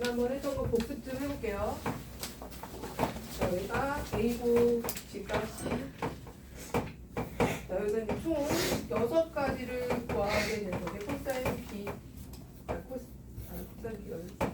지난번 했던 거 복습 좀 해볼게요. 자, 여기가 A고 B값이. 자, 여기가 이제 총 6가지를 구하게 된 거죠. 코사인 B. 코사인 B가 있어.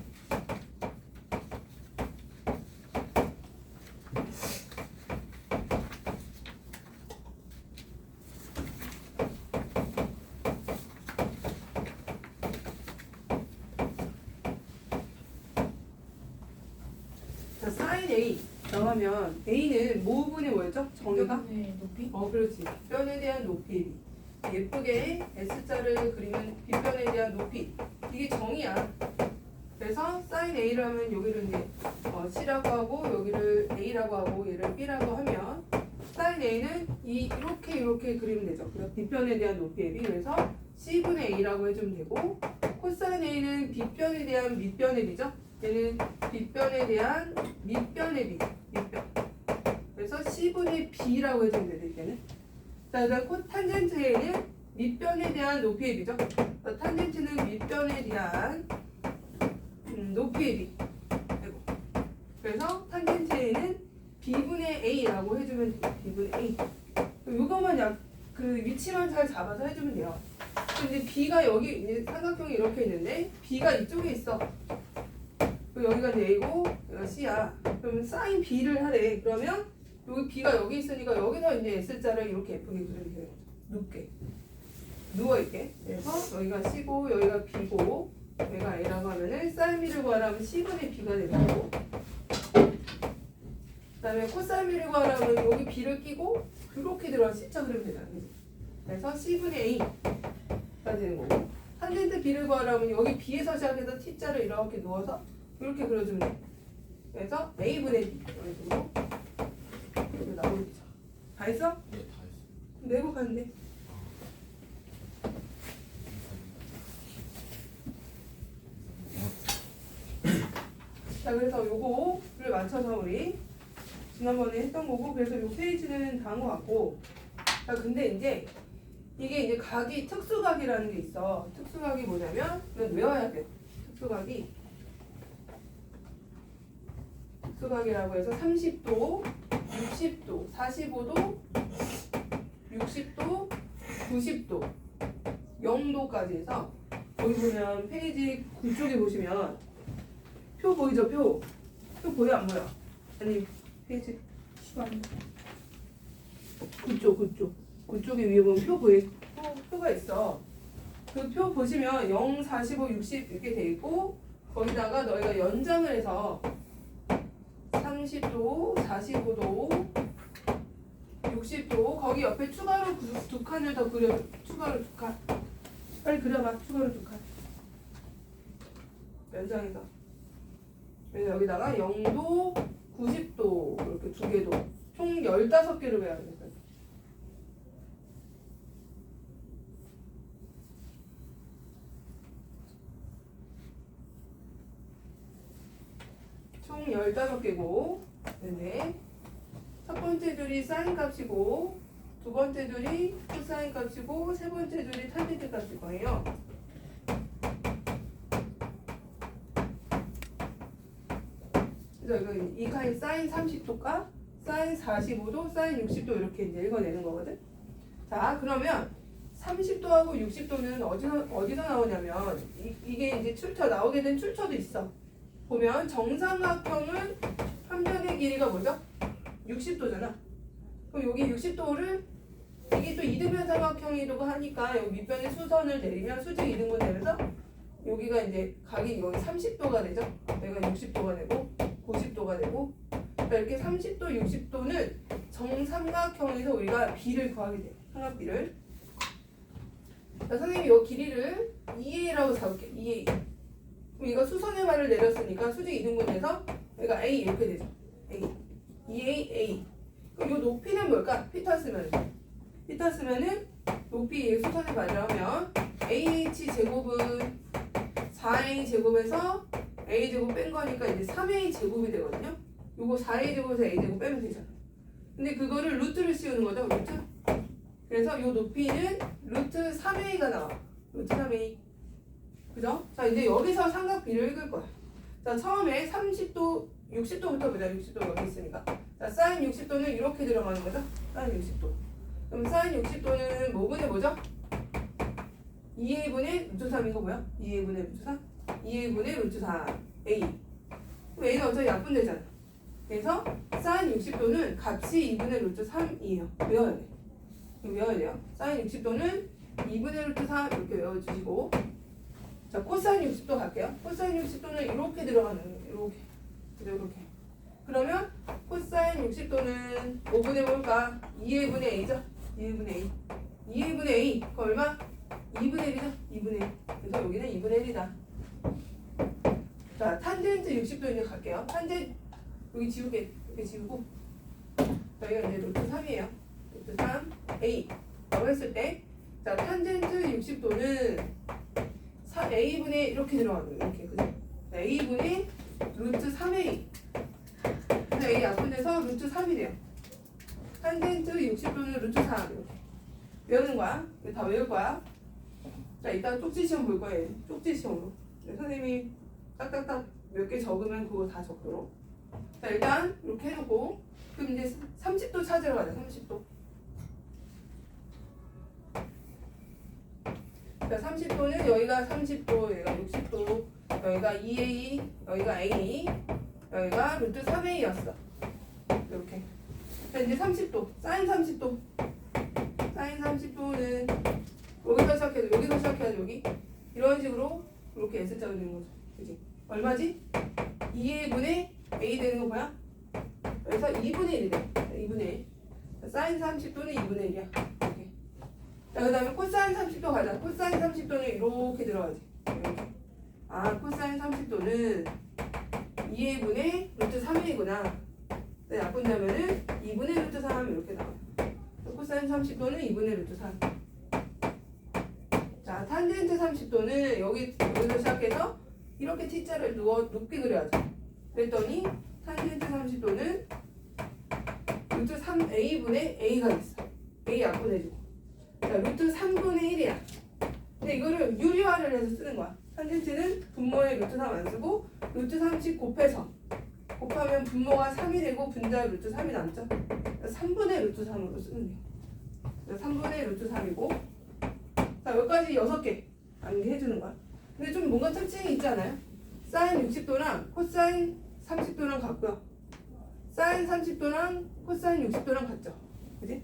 자, 사인 A 나가면 A는 뭐 부분이 뭐였죠? 정의가? 네, 높이? 그렇지. 빗변에 대한 높이. 예쁘게 S자를 그리면 빗변에 대한 높이. 이게 정의야. 그래서 사인 A를 하면 여기를 이제 C라고 하고 여기를 A라고 하고 얘를 B라고 하면 사인 A는 이렇게 그리면 되죠. 그래서 빗변에 대한 높이의 B. 그래서 C분의 A라고 해주면 되고 코사인 A는 빗변에 대한 밑변의 B죠. 얘는 빗변에 대한 밑변의 B. 밑변. 그래서 C분의 B라고 해주면 되죠. 이때는. 자, 그다음 탄젠트 A는 밑변에 대한 높이의 B죠. 탄젠트는 밑변에 대한 높이의 B. 아이고. 그래서 탄젠트 A는 B분의 A라고 해주면 돼요. B분의 A. 이것만 그 위치만 잘 잡아서 해주면 돼요. 근데 B가 여기 이제 삼각형이 이렇게 있는데 B가 이쪽에 있어. 여기가 이제 A고 여기가 C야. 그러면 사인 B를 하래. 그러면 여기 B가 여기 있으니까 여기서 이제 S자를 이렇게 예쁘게 그리면 되는 거죠. 눕게. 누워있게. 그래서 여기가 C고 여기가 B고 여기가 A라고 하면은 사인 B를 구하라면 C분의 B가 되는 거고 그 다음에 코사인 B를 구하라면 여기 B를 끼고 그렇게 들어가 C자 그리면 되잖아. 그래서 C분의 A가 되는 거고 탄젠트 B를 구하라면 여기 B에서 시작해서 T자를 이렇게 누워서 이렇게 그려주면 돼. 그래서 A분의 B 이런 식으로 이렇게 나오겠죠. 다 했어? 네, 다 했어요. 내고 가는데. 자, 그래서 요거를 맞춰서 우리 지난번에 했던 거고 그래서 요 페이지는 다 한 것 같고 자, 근데 이제 이게 이제 각이 특수각이라는 게 있어. 특수각이 뭐냐면 이건 외워야 돼. 특수각이라고 해서 30도, 60도, 45도, 60도, 90도, 0도까지 해서 거기 보면 페이지 9쪽에 보시면 표 보이죠? 표 보여 안 보여? 아니 페이지 시간. 9쪽에 위에 보면 표가 있어. 그 표 보시면 0, 45, 60 이렇게 돼 있고 거기다가 너희가 연장을 해서 30도, 45도, 60도 거기 옆에 추가로 두 칸을 더 그려. 추가로 두 칸. 빨리 그려봐. 추가로 두 칸. 연장해서. 그래서 여기다가 0도, 90도 이렇게 두 개도 총 15개를 외워야 돼. 총 15개고 근데 첫 번째 줄이 사인 값이고 두 번째 줄이 코사인 값이고 세 번째 줄이 탄젠트 값일 거예요. 그래서 이 칸이 사인 30도가 사인 45도, 사인 60도 이렇게 이제 읽어내는 거거든. 자, 그러면 30도하고 60도는 어디서 나오냐면 이게 이제 나오게 된 출처도 있어. 보면 정삼각형은 한 변의 길이가 뭐죠? 60도잖아. 그럼 여기 60도를 이게 또 이등변 삼각형이라고 하니까 여기 밑변에 수선을 내리면 수직 이등분 되면서 여기가 이제 각이 여기 30도가 되죠. 여기가 60도가 되고 90도가 되고 그러니까 이렇게 30도, 60도는 정삼각형에서 우리가 B를 구하게 돼. 삼각비를. 자, 선생님이 이 길이를 2A라고 잡을게. 2A. 그럼 이거 수선의 발을 내렸으니까 수직 이등분해서 여기가 A 이렇게 되죠. A. 2A, A. 그럼 이 높이는 뭘까? 피타 쓰면은 높이 수선의 발을 하면 AH 제곱은 4A 제곱에서 A 제곱 뺀 거니까 이제 3A 제곱이 되거든요. 요거 4A 제곱에서 A 제곱 빼면 되잖아. 근데 그거를 루트를 씌우는 거죠. 루트. 그래서 요 높이는 루트 3A가 나와. 루트 3A. 그죠? 자, 이제 여기서 삼각비를 읽을 거야. 자, 처음에 30도, 60도부터 보자. 60도 여기 있으니까. 자, 사인 60도는 이렇게 들어가는 거죠? 사인 60도. 그럼 사인 60도는 뭐분의 뭐죠? 2a분의 루트 3인 거 뭐야? 2a분의 루트 3? 2a분의 루트 3 a. 그럼 a는 어차피 약분되잖아. 그래서 사인 60도는 값이 2분의 루트 3이에요. 외워야 돼. 외워야 돼요. 사인 60도는 2분의 루트 3 이렇게 외워주시고, 자, 코사인 60도 갈게요. 코사인 60도는 이렇게 들어가는 거예요. 이렇게. 그러면 코사인 60도는 5분의 뭘까? 2분의 a죠? 2분의 a. 2분의 a. 그 얼마? 2분의 1이죠? 2분의 1. 그래서 여기는 2분의 1이다. 자, 탄젠트 60도 이제 갈게요. 탄젠트 여기 지우개 이렇게 지우고, 저희가 이제 루트 3이에요. 루트 3 a 라고 했을 때, 자, 탄젠트 60도는 a분의 이렇게 들어가는 거예요. 이렇게, 그죠? a분의 루트 3a. 그래서 a 약분돼서 루트 3이 돼요. 탄젠트 60도는 루트 3 이렇게 외우는 거야. 이거 다 외울 거야. 자, 이따 쪽지 시험 볼 거예요. 쪽지 시험으로. 선생님이 딱딱딱 몇 개 적으면 그거 다 적도록. 자, 일단 이렇게 해놓고, 그럼 이제 30도 찾으러 가자. 30도. 자, 30도는 여기가 30도, 여기가 60도, 여기가 2a, 여기가 a, 여기가 루트 3a였어. 이렇게. 자, 이제 30도, 사인 30도. 사인 30도는 여기서 시작해도, 여기서 시작해도 여기. 이런 식으로 이렇게 S자가 되는 거죠. 그지? 얼마지? 2a분의 a 되는 거 뭐야? 그래서 2분의 1이 돼. 2분의 1. 자, 사인 30도는 2분의 1이야. 자, 그 다음에 코사인 30도 가자. 코사인 30도는 이렇게 들어가지. 이렇게. 아, 코사인 30도는 2a분의 루트 3a구나. 네, 약분되면은 2분의 루트 3 이렇게 나와요. 코사인 30도는 2분의 루트 3. 자, 탄젠트 30도는 여기서 시작해서 이렇게 t자를 높게 그려야죠. 그랬더니 탄젠트 30도는 루트 3a분의 a가 있어. a 약분해주고. 자, 루트 3분의 1이야. 근데 이거를 유리화를 해서 쓰는 거야. 탄젠트는 분모에 루트 3 안 쓰고 루트 3씩 곱해서 곱하면 분모가 3이 되고 분자 루트 3이 남죠. 3분의 루트 3으로 쓰면 돼요. 3분의 루트 3이고, 자, 여기까지 6개 암기해주는 거야. 근데 좀 뭔가 특징이 있지 않아요? 사인 60도랑 코사인 30도랑 같고요. 사인 30도랑 코사인 60도랑 같죠. 그지?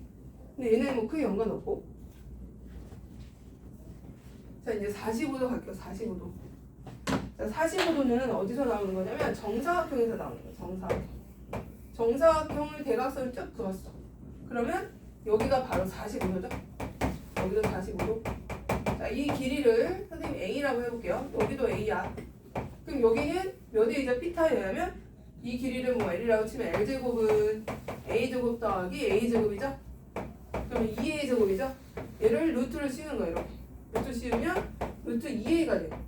근데 얘는 뭐 크게 연관 없고. 자, 이제 45도 갈게요. 45도. 자, 45도는 어디서 나오는 거냐면 정사각형에서 나오는 거예요. 정사각형. 정사각형을 대각선을 쭉 그었어. 그러면 여기가 바로 45도죠. 여기도 45도. 자, 이 길이를 선생님 A라고 해볼게요. 여기도 A야. 그럼 여기는 몇 A죠? 피타이냐면 이 길이를 뭐 L이라고 치면 L제곱은 A제곱 더하기 A제곱이죠? 그러면 2A제곱이죠? 얘를 루트를 씌우는 거예요. 이렇게. 루트 씌우면 루트 2A가 돼요.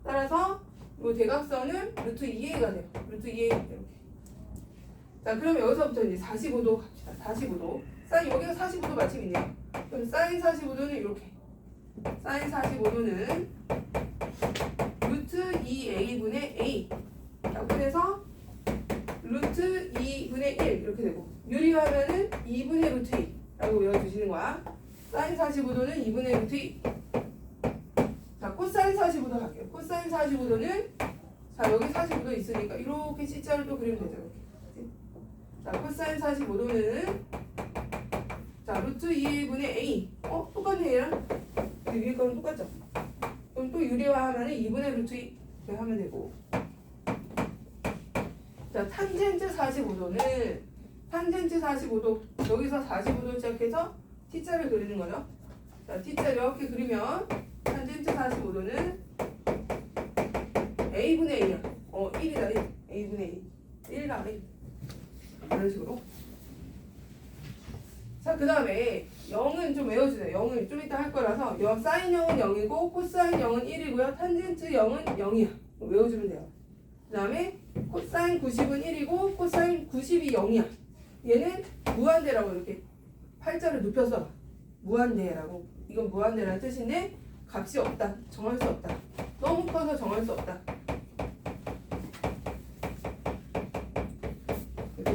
따라서 이 대각선은 루트 2A가 돼요. 루트 2A 이렇게. 자, 그럼 여기서부터 이제 45도 갑시다. 45도. 사인 여기가 45도 마침 있네요. 그럼 사인 45도는 이렇게. 사인 45도는 루트 2A분의 A. 약분해서 루트 2분의 1 이렇게 되고, 유리하면은 2분의 루트 2 라고 외워주시는 거야. 사인 45도는 2분의 루트 2. 자, 코사인 45도 갈게요. 코사인 45도는, 자, 여기 45도 있으니까 이렇게 C자를 또 그리면 되죠. 이렇게. 자, 코사인 45도는, 자, 루트 2분의 A. 똑같네, 얘랑. 위에 거는 똑같죠? 그럼 또 유리화하면 2분의 루트 2 이렇게 하면 되고. 자, 탄젠트 45도는, 탄젠트 45도, 여기서 45도 시작해서 T자를 그리는 거죠. 자, T자 이렇게 그리면 탄젠트 45도는 A분의 A야. 1이다, 1. A분의 1. 1가 1. 이런 식으로. 자, 그 다음에 0은 좀 외워주세요. 0은 좀 이따 할 거라서, 사인 0은 0이고 코사인 0은 1이고요. 탄젠트 0은 0이야. 외워주면 돼요. 그 다음에 코사인 90은 1이고 코사인 90이 0이야. 얘는 무한대라고 이렇게 팔자를 눕혀서 무한대라고. 이건 무한대라는 뜻인데 값이 없다. 정할 수 없다. 너무 커서 정할 수 없다.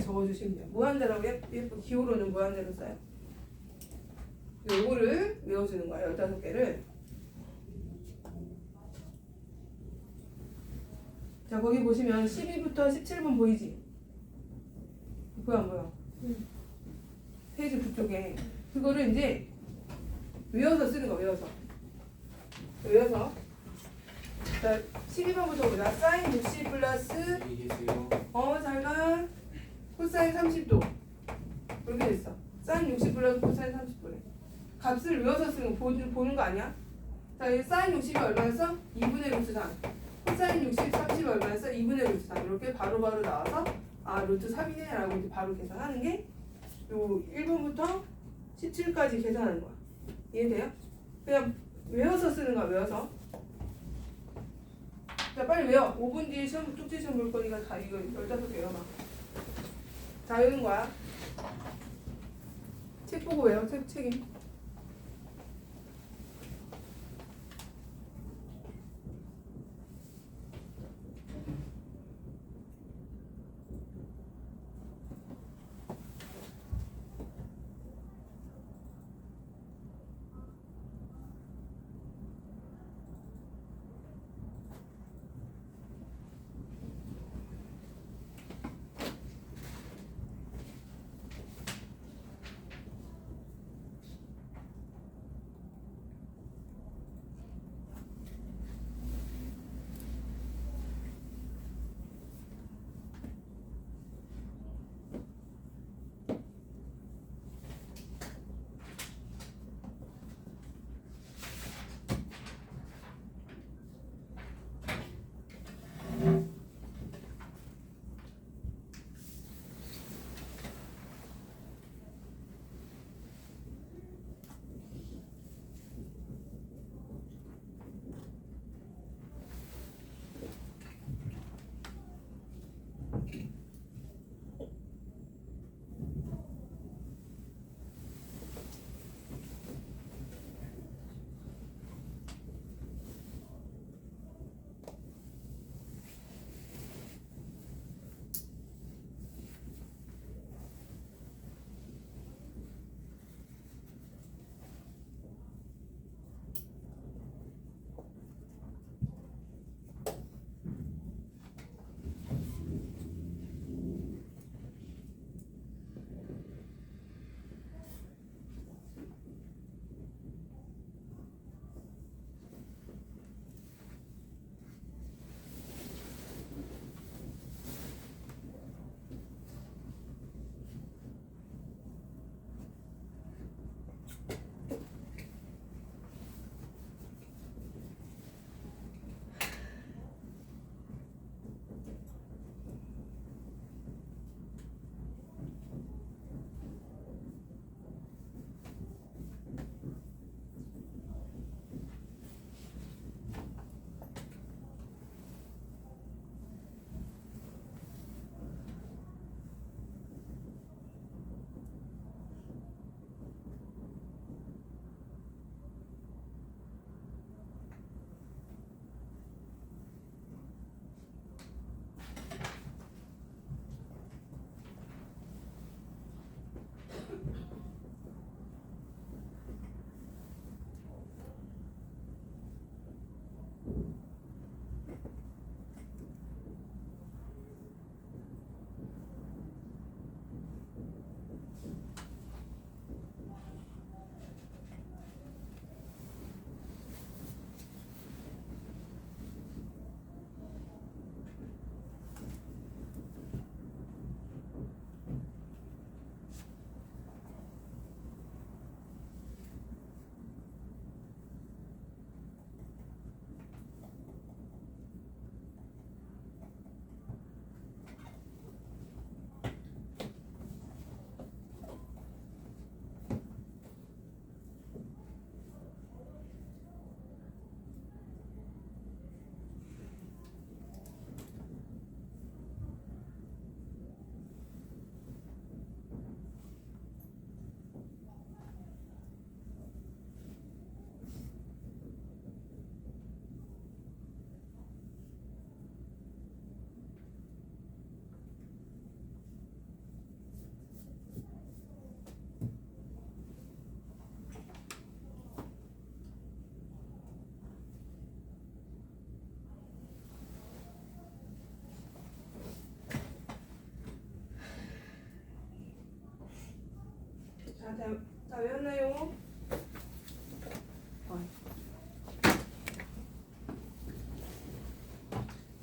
적어주시면 돼요. 무한대라고 예쁘게 기호로는 무한대로 써요. 요거를 외워주는 거예요. 15개를. 자, 거기 보시면 12부터 17번 보이지? 보여 안 보여? 페이지 9쪽에 그거를 이제 외워서 쓰는 거. 외워서 자 12번부터 보자. 사인 60 플러스 안녕히 계세요. 잘가 코사인 30도 이렇게 됐어. 사인 60 플러스 코사인 30도래. 값을 외워서 쓰는 거 보는 거 아니야? 자, 이 사인 60이 얼마였어? 2분의 루트 3. 코사인 60, 30이 얼마였어? 2분의 루트 3. 이렇게 바로바로 나와서 아 루트 3이네 라고 이제 바로 계산하는 게 요 1번부터 17까지 계산하는 거야. 이해돼요? 그냥 외워서 쓰는 거야. 외워서. 자, 빨리 외워. 5분 뒤에 시험, 쪽지 시험 볼 거니까 다 이거 15개 외워봐. 자, 외우는 거야. 책 보고 외워. 책임.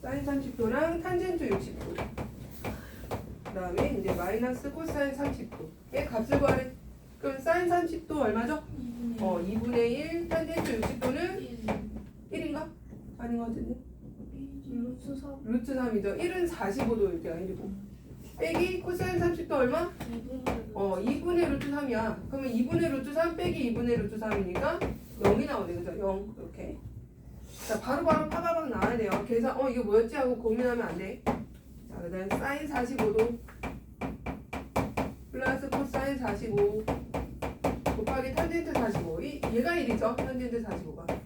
사인 30도랑 탄젠트 60도. 그 다음에 이제 마이너스 코사인 30도의 값을 구하래. 그럼 사인 30도 얼마죠? 2분의 1, 탄젠트 60도는 1인가? 아닌 것 같은데? 루트 3이죠. 1은 45도일 때가 1이고. 빼기 코사인 30도 얼마? 2분의 루트 3이야. 그러면 2분의 루트 3 빼기 2분의 루트 3이니까 0이 나오네. 그죠? 0. 이렇게. 자, 바로바로 파바박 나와야 돼요. 계산, 이게 뭐였지? 하고 고민하면 안 돼. 자, 그 다음 사인 45도 플러스 코사인 45 곱하기 탄젠트 45. 얘가 1이죠. 탄젠트 45가.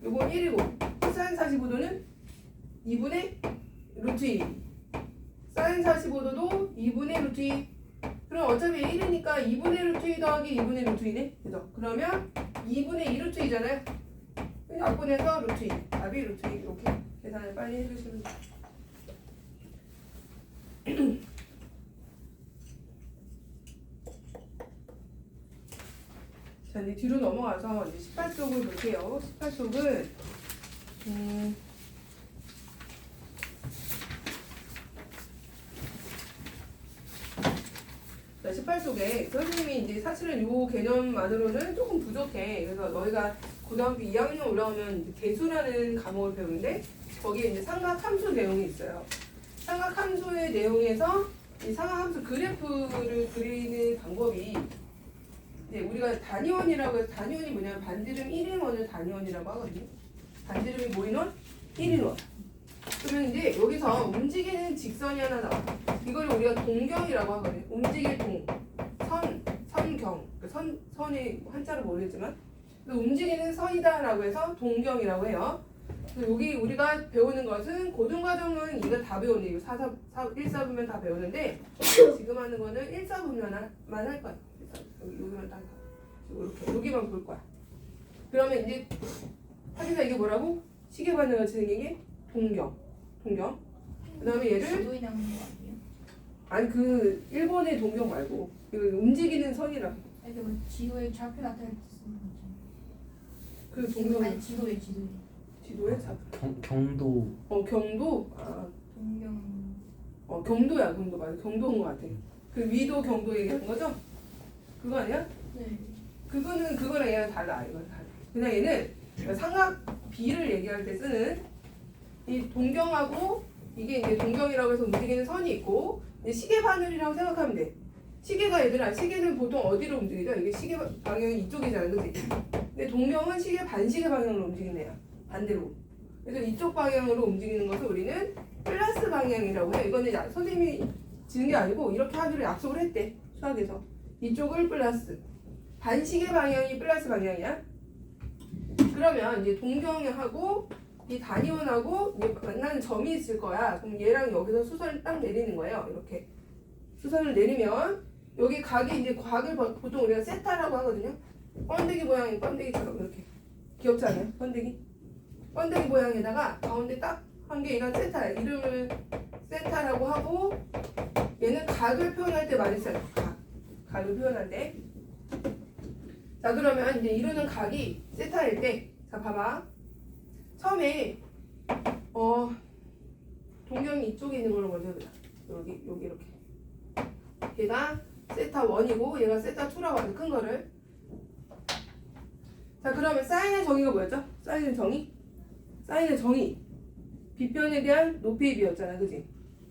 요거 1이고 코사인 45도는 2분의 루트 2. 사인 45도도 2분의 루트 2. 그럼 어차피 1이니까 2분의 루트 2 더하기 2분의 루트 2네. 그죠? 그러면 2분의 2 루트 2잖아요. 약분해서 루트 2. 답이 루트 2. 이렇게 계산을 빨리 해주시면 돼요. 자, 이제 뒤로 넘어가서 이제 18쪽을 볼게요. 18쪽은 자, 18쪽에 선생님이 이제 사실은 요 개념만으로는 조금 부족해. 그래서 너희가 고등학교 2학년 올라오면 이제 계수라는 과목을 배우는데 거기에 이제 삼각함수 내용이 있어요. 삼각함수의 내용에서 이 삼각함수 그래프를 그리는 방법이 이제 우리가 단위원이라고 해서 단위원이 뭐냐면 반지름 1인원을 단위원이라고 하거든요. 반지름이 뭐 인원? 1인원. 그러면 이제 여기서 움직이는 직선이 하나 나와. 이걸 우리가 동경이라고 하거든요. 움직일 동, 선경. 선이 한자를 모르겠지만 움직이는 선이다라고 해서 동경이라고 해요. 그래서 여기 우리가 배우는 것은 고등과정은 이거 다 배우는 이거 1, 4분면 다 배우는데 지금 하는 거는 1, 4분면만 할 거야. 여기만 딱 이렇게 여기만 볼 거야. 그러면 이제 하기사 이게 뭐라고? 시계 반응 같이 생긴 게 동경. 그 다음에 얘를 지도에 나오는 거 아니에요? 아니 그 일본의 동경 말고 이거 움직이는 선이라. 아니 그 지도에 좌표 나타낼 때 쓰는 거죠. 그 동경 아니 지도에 지도에 잡. 경도. 경도. 동경. 경도야 경도 맞아. 경도인 것 같아. 그 위도 경도 얘기하는 거죠? 그거 아니야? 네. 그거랑 얘랑 달라. 이건 달라. 그냥 얘는 삼각 B를 얘기할 때 쓰는 이 동경하고 이게 이제 동경이라고 해서 움직이는 선이 있고 이제 시계 바늘이라고 생각하면 돼. 시계가 얘들아 시계는 보통 어디로 움직이죠? 이게 시계 방향이 이쪽이잖아, 그렇지? 근데 동경은 시계 반시계 방향으로 움직이는 애야. 반대로. 그래서 이쪽 방향으로 움직이는 것을 우리는 플러스 방향이라고 해. 이거는 선생님이 지는 게 아니고 이렇게 하기로 약속을 했대. 수학에서. 이쪽을 플러스. 반시계 방향이 플러스 방향이야. 그러면 이제 동경하고 이 단위원하고 만나는 점이 있을 거야. 그럼 얘랑 여기서 수선을 딱 내리는 거예요. 이렇게 수선을 내리면 여기 각이 이제 각을 보통 우리가 세타라고 하거든요. 번데기 모양인 번데기처럼 이렇게 귀엽지 않아요? 번데기 모양에다가 가운데 딱 한 개 얘가 세타야. 이름을 세타라고 하고 얘는 각을 표현할 때 많이 써요. 각을 표현할 때. 자 그러면 이제 이루는 각이 세타일 때, 자 봐봐. 처음에 동경이 이쪽에 있는 걸로 먼저 해보자. 여기 이렇게. 얘가 세타 1이고 얘가 세타 2라고 하죠. 큰 거를. 자 그러면 사인의 정의가 뭐였죠? 사인의 정의. 빗변에 대한 높이의 비였잖아, 그지?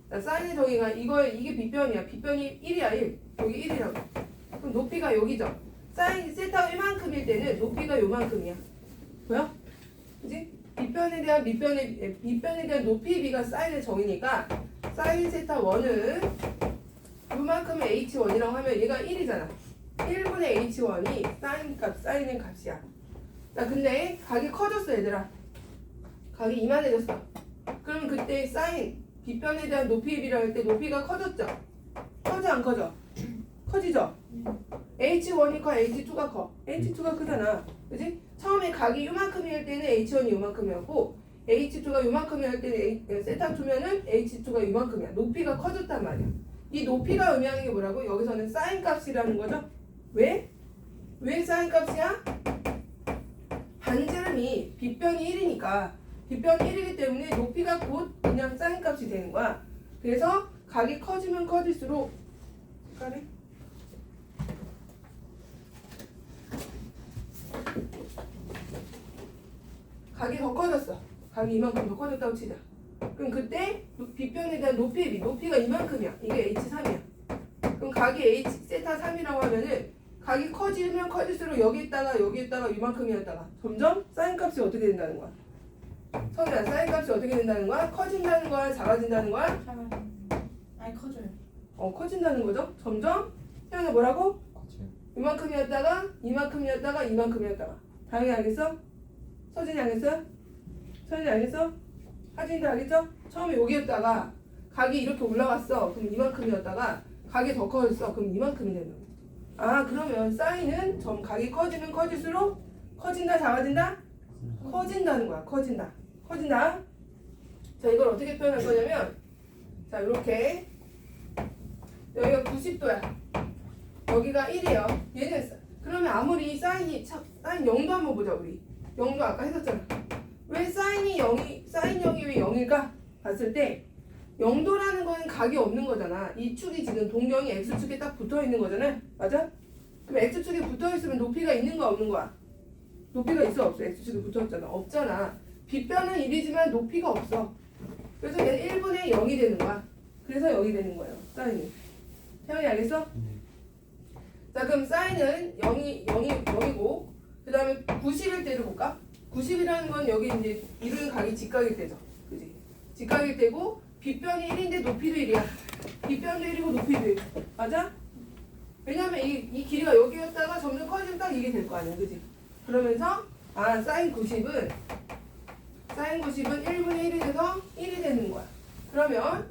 자 사인의 정의가 이게 빗변이야. 빗변이 1이야 1. 여기 1이라고. 그럼 높이가 여기죠. 사인 세타가 이만큼일 때는 높이가 요만큼이야. 보여? 그지? 빗변에 대한 높이의 비가 사인의 정의니까 사인 세타 1은 요만큼의 h1이라고 하면 얘가 1이잖아. 1분의 h1이 사인의 값이야. 자 근데 각이 커졌어 얘들아. 각이 이만해졌어. 그럼 그때 사인 빗변에 대한 높이의 비라 할 때 높이가 커졌죠? 커져 안 커져? 커지죠? h1이 커 h2가 커. h2가 크잖아. 그지? 처음에 각이 요만큼일 때는 h1이 요만큼이었고 h2가 요만큼이 할 때는 세타 2면은 h2가 요만큼이야. 높이가 커졌단 말이야. 이 높이가 의미하는 게 뭐라고? 여기서는 사인 값이라는 거죠. 왜? 왜 사인 값이야? 반지름이 빗변이 1이니까 빗변 1이기 때문에 높이가 곧 그냥 사인 값이 되는 거야. 그래서 각이 커지면 커질수록 색깔이 각이 더 커졌어. 각이 이만큼 더 커졌다고 치자. 그럼 그때 빗변에 대한 높이가 이만큼이야. 이게 H3이야. 그럼 각이 H 세타 3이라고 하면은 각이 커지면 커질수록 여기에다가 이만큼이었다가 점점 사인 값이 어떻게 된다는 거야? 선우야, 사인 값이 어떻게 된다는 거야? 커진다는 거야? 작아진다는 거야? 작아지는. 아니 커져요. 커진다는 거죠. 점점 태연아 뭐라고? 거쳐요. 이만큼이었다가 다행히 알겠어? 서진이 알겠어요? 서진이 알겠어? 하진이도 알겠죠? 처음에 여기였다가 각이 이렇게 올라갔어. 그럼 이만큼이었다가 각이 더 커졌어. 그럼 이만큼이 되는 거야. 아, 그러면 사인은 각이 커지면 커질수록 커진다, 작아진다? 커진다는 거야. 커진다. 자, 이걸 어떻게 표현할 거냐면, 자, 이렇게 여기가 90도야. 여기가 1이에요. 얘는 그러면 아무리 사인 0도 한번 보자 우리. 0도 아까 했었잖아. 왜 사인 0이 왜 0일까? 봤을 때 0도라는 거는 각이 없는 거잖아. 이 축이 지금 동경이 x축에 딱 붙어 있는 거잖아. 맞아? 그럼 x축에 붙어 있으면 높이가 있는 거야, 없는 거야? 높이가 있어, 없어? x축에 붙어 있잖아. 없잖아. 빗변은 1이지만 높이가 없어. 그래서 얘는 1분의 0이 되는 거야. 그래서 0이 되는 거예요. 사인이. 태연이 알겠어? 자, 그럼 사인은 0이고 그 다음에 90일 때를 볼까? 90이라는 건 여기 이제 이루는 각이 직각일 때죠. 그지? 직각일 때고 빗변이 1인데 높이도 1이야. 빗변도 1이고 높이도 1. 맞아? 왜냐면 이 길이가 여기였다가 점점 커지면 딱 이게 될 거 아니야. 그지? 그러면서 사인 90은 1분의 1이 돼서 1이 되는 거야. 그러면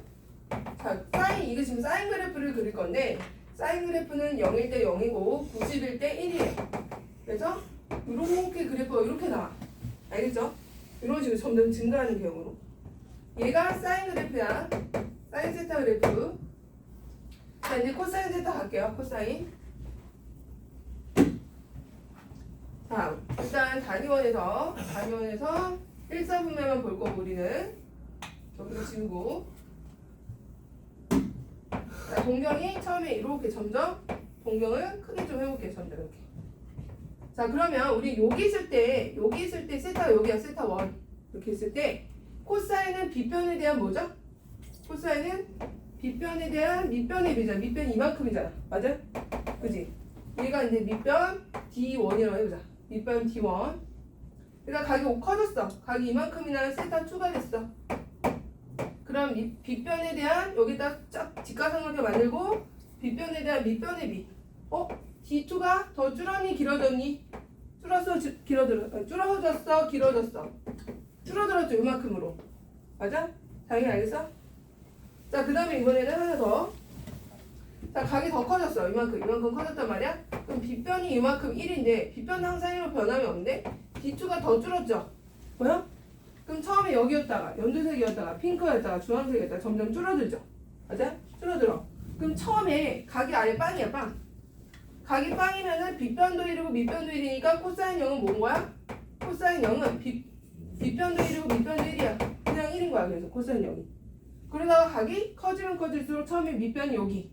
자, 이거 지금 사인 그래프를 그릴 건데 사인 그래프는 0일 때 0이고 90일 때 1이에요. 그래서 이렇게 그래프가 이렇게 나와. 알겠죠? 이런 식으로 점점 증가하는 경우로. 얘가 사인 그래프야. 사인 세타 그래프. 자, 이제 코사인 세타 갈게요. 코사인. 자, 일단 단위원에서 1사분면만 볼 거고 우리는 여기서 지우고. 자, 동경이 처음에 이렇게 점점 동경을 크게 좀 해볼게요. 점점 이렇게. 자, 그러면 우리 여기 있을 때 세타가 여기야. 세타 1 이렇게 있을 때 코사인은 빗변에 대한 뭐죠? 코사인은 빗변에 대한 밑변의 비잖아. 밑변이 이만큼이잖아. 맞아? 그지? 얘가 이제 밑변 D1이라고 해보자. 밑변 D1. 그러니까 각이 커졌어. 각이 이만큼이나 세타 2가 됐어. 그럼 빗변에 대한 여기다 쫙 직각삼각형 만들고 빗변에 대한 밑변의 비. D2가 더 줄었니 길어졌니? 줄어졌어 길어졌어? 줄어들었죠 이만큼으로. 맞아? 당연히 알겠어? 자, 그 다음에 이번에는 하나 더. 자, 각이 더 커졌어. 이만큼 커졌단 말이야. 그럼 빗변이 이만큼 1인데 빗변은 항상 1로 변함이 없는데 D2가 더 줄었죠. 뭐야? 그럼 처음에 여기였다가 연두색이었다가 핑크였다가 주황색이었다가 점점 줄어들죠. 맞아? 줄어들어. 그럼 처음에 각이 아예 빵이야, 빵. 각이 빵이면은 빗변도 1이고 밑변도 1이니까 코사인 0은 뭔 거야? 코사인 0은 빗변도 1이고 밑변도 1이야. 그냥 1인 거야. 그래서 코사인 0이. 그러다가 각이 커지면 커질수록 처음에 밑변이 여기.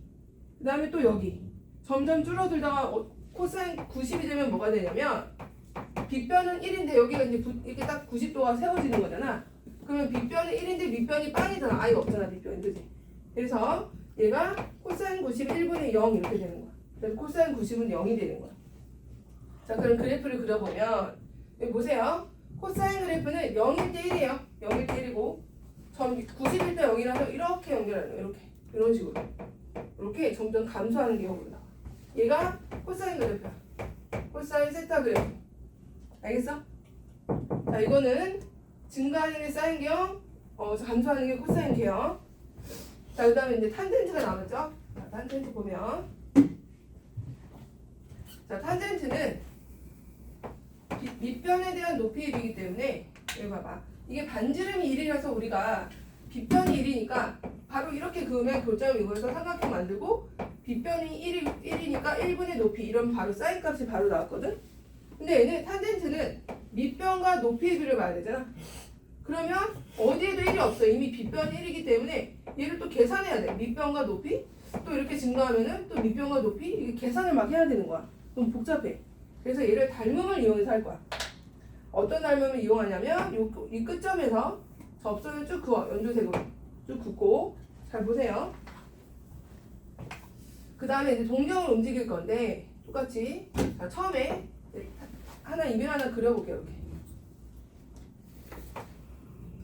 그 다음에 또 여기. 점점 줄어들다가 코사인 90이 되면 뭐가 되냐면 빗변은 1인데 여기가 이제 이렇게 딱 90도가 세워지는 거잖아. 그러면 빗변은 1인데 밑변이 빵이잖아. 아예 없잖아 밑변이. 그지? 그래서 얘가 코사인 90은 1분의 0 이렇게 되는 거야. 그래서 코사인 90은 0이 되는 거야. 자, 그럼 그래프를 그려보면 여기 보세요. 코사인 그래프는 0일 때 1이에요. 0일 때 1이고 90일 때 0이라서 이렇게 연결하는 거야. 이렇게. 이런 식으로. 이렇게 점점 감소하는 게 0으로 나와. 얘가 코사인 그래프야. 코사인 세타 그래프. 알겠어? 자, 이거는 증가하는 게 사인 계형, 감소하는 게 코사인 계형. 자, 그 다음에 이제 탄젠트가 나왔죠? 자, 탄젠트 보면. 자, 탄젠트는 밑변에 대한 높이의 비이기 때문에, 여기 봐봐. 이게 반지름이 1이라서 우리가 빗변이 1이니까 바로 이렇게 그으면 교점 이거에서 삼각형 만들고 빗변이 1이니까 1분의 높이 이러면 바로 사인 값이 바로 나왔거든? 근데 얘는 탄젠트는 밑변과 높이의 비를 봐야 되잖아. 그러면 어디에도 1이 없어. 이미 빗변 1이기 때문에 얘를 또 계산해야 돼. 밑변과 높이 또 이렇게 증가하면은 또 밑변과 높이 이게 계산을 막 해야 되는 거야. 너무 복잡해. 그래서 얘를 닮음을 이용해서 할 거야. 어떤 닮음을 이용하냐면 이 끝점에서 접선을 쭉 그어. 연두색으로 쭉 긋고 잘 보세요. 그 다음에 이제 동경을 움직일 건데 똑같이 자, 처음에 하나 이면 하나 그려볼게요. 이렇게.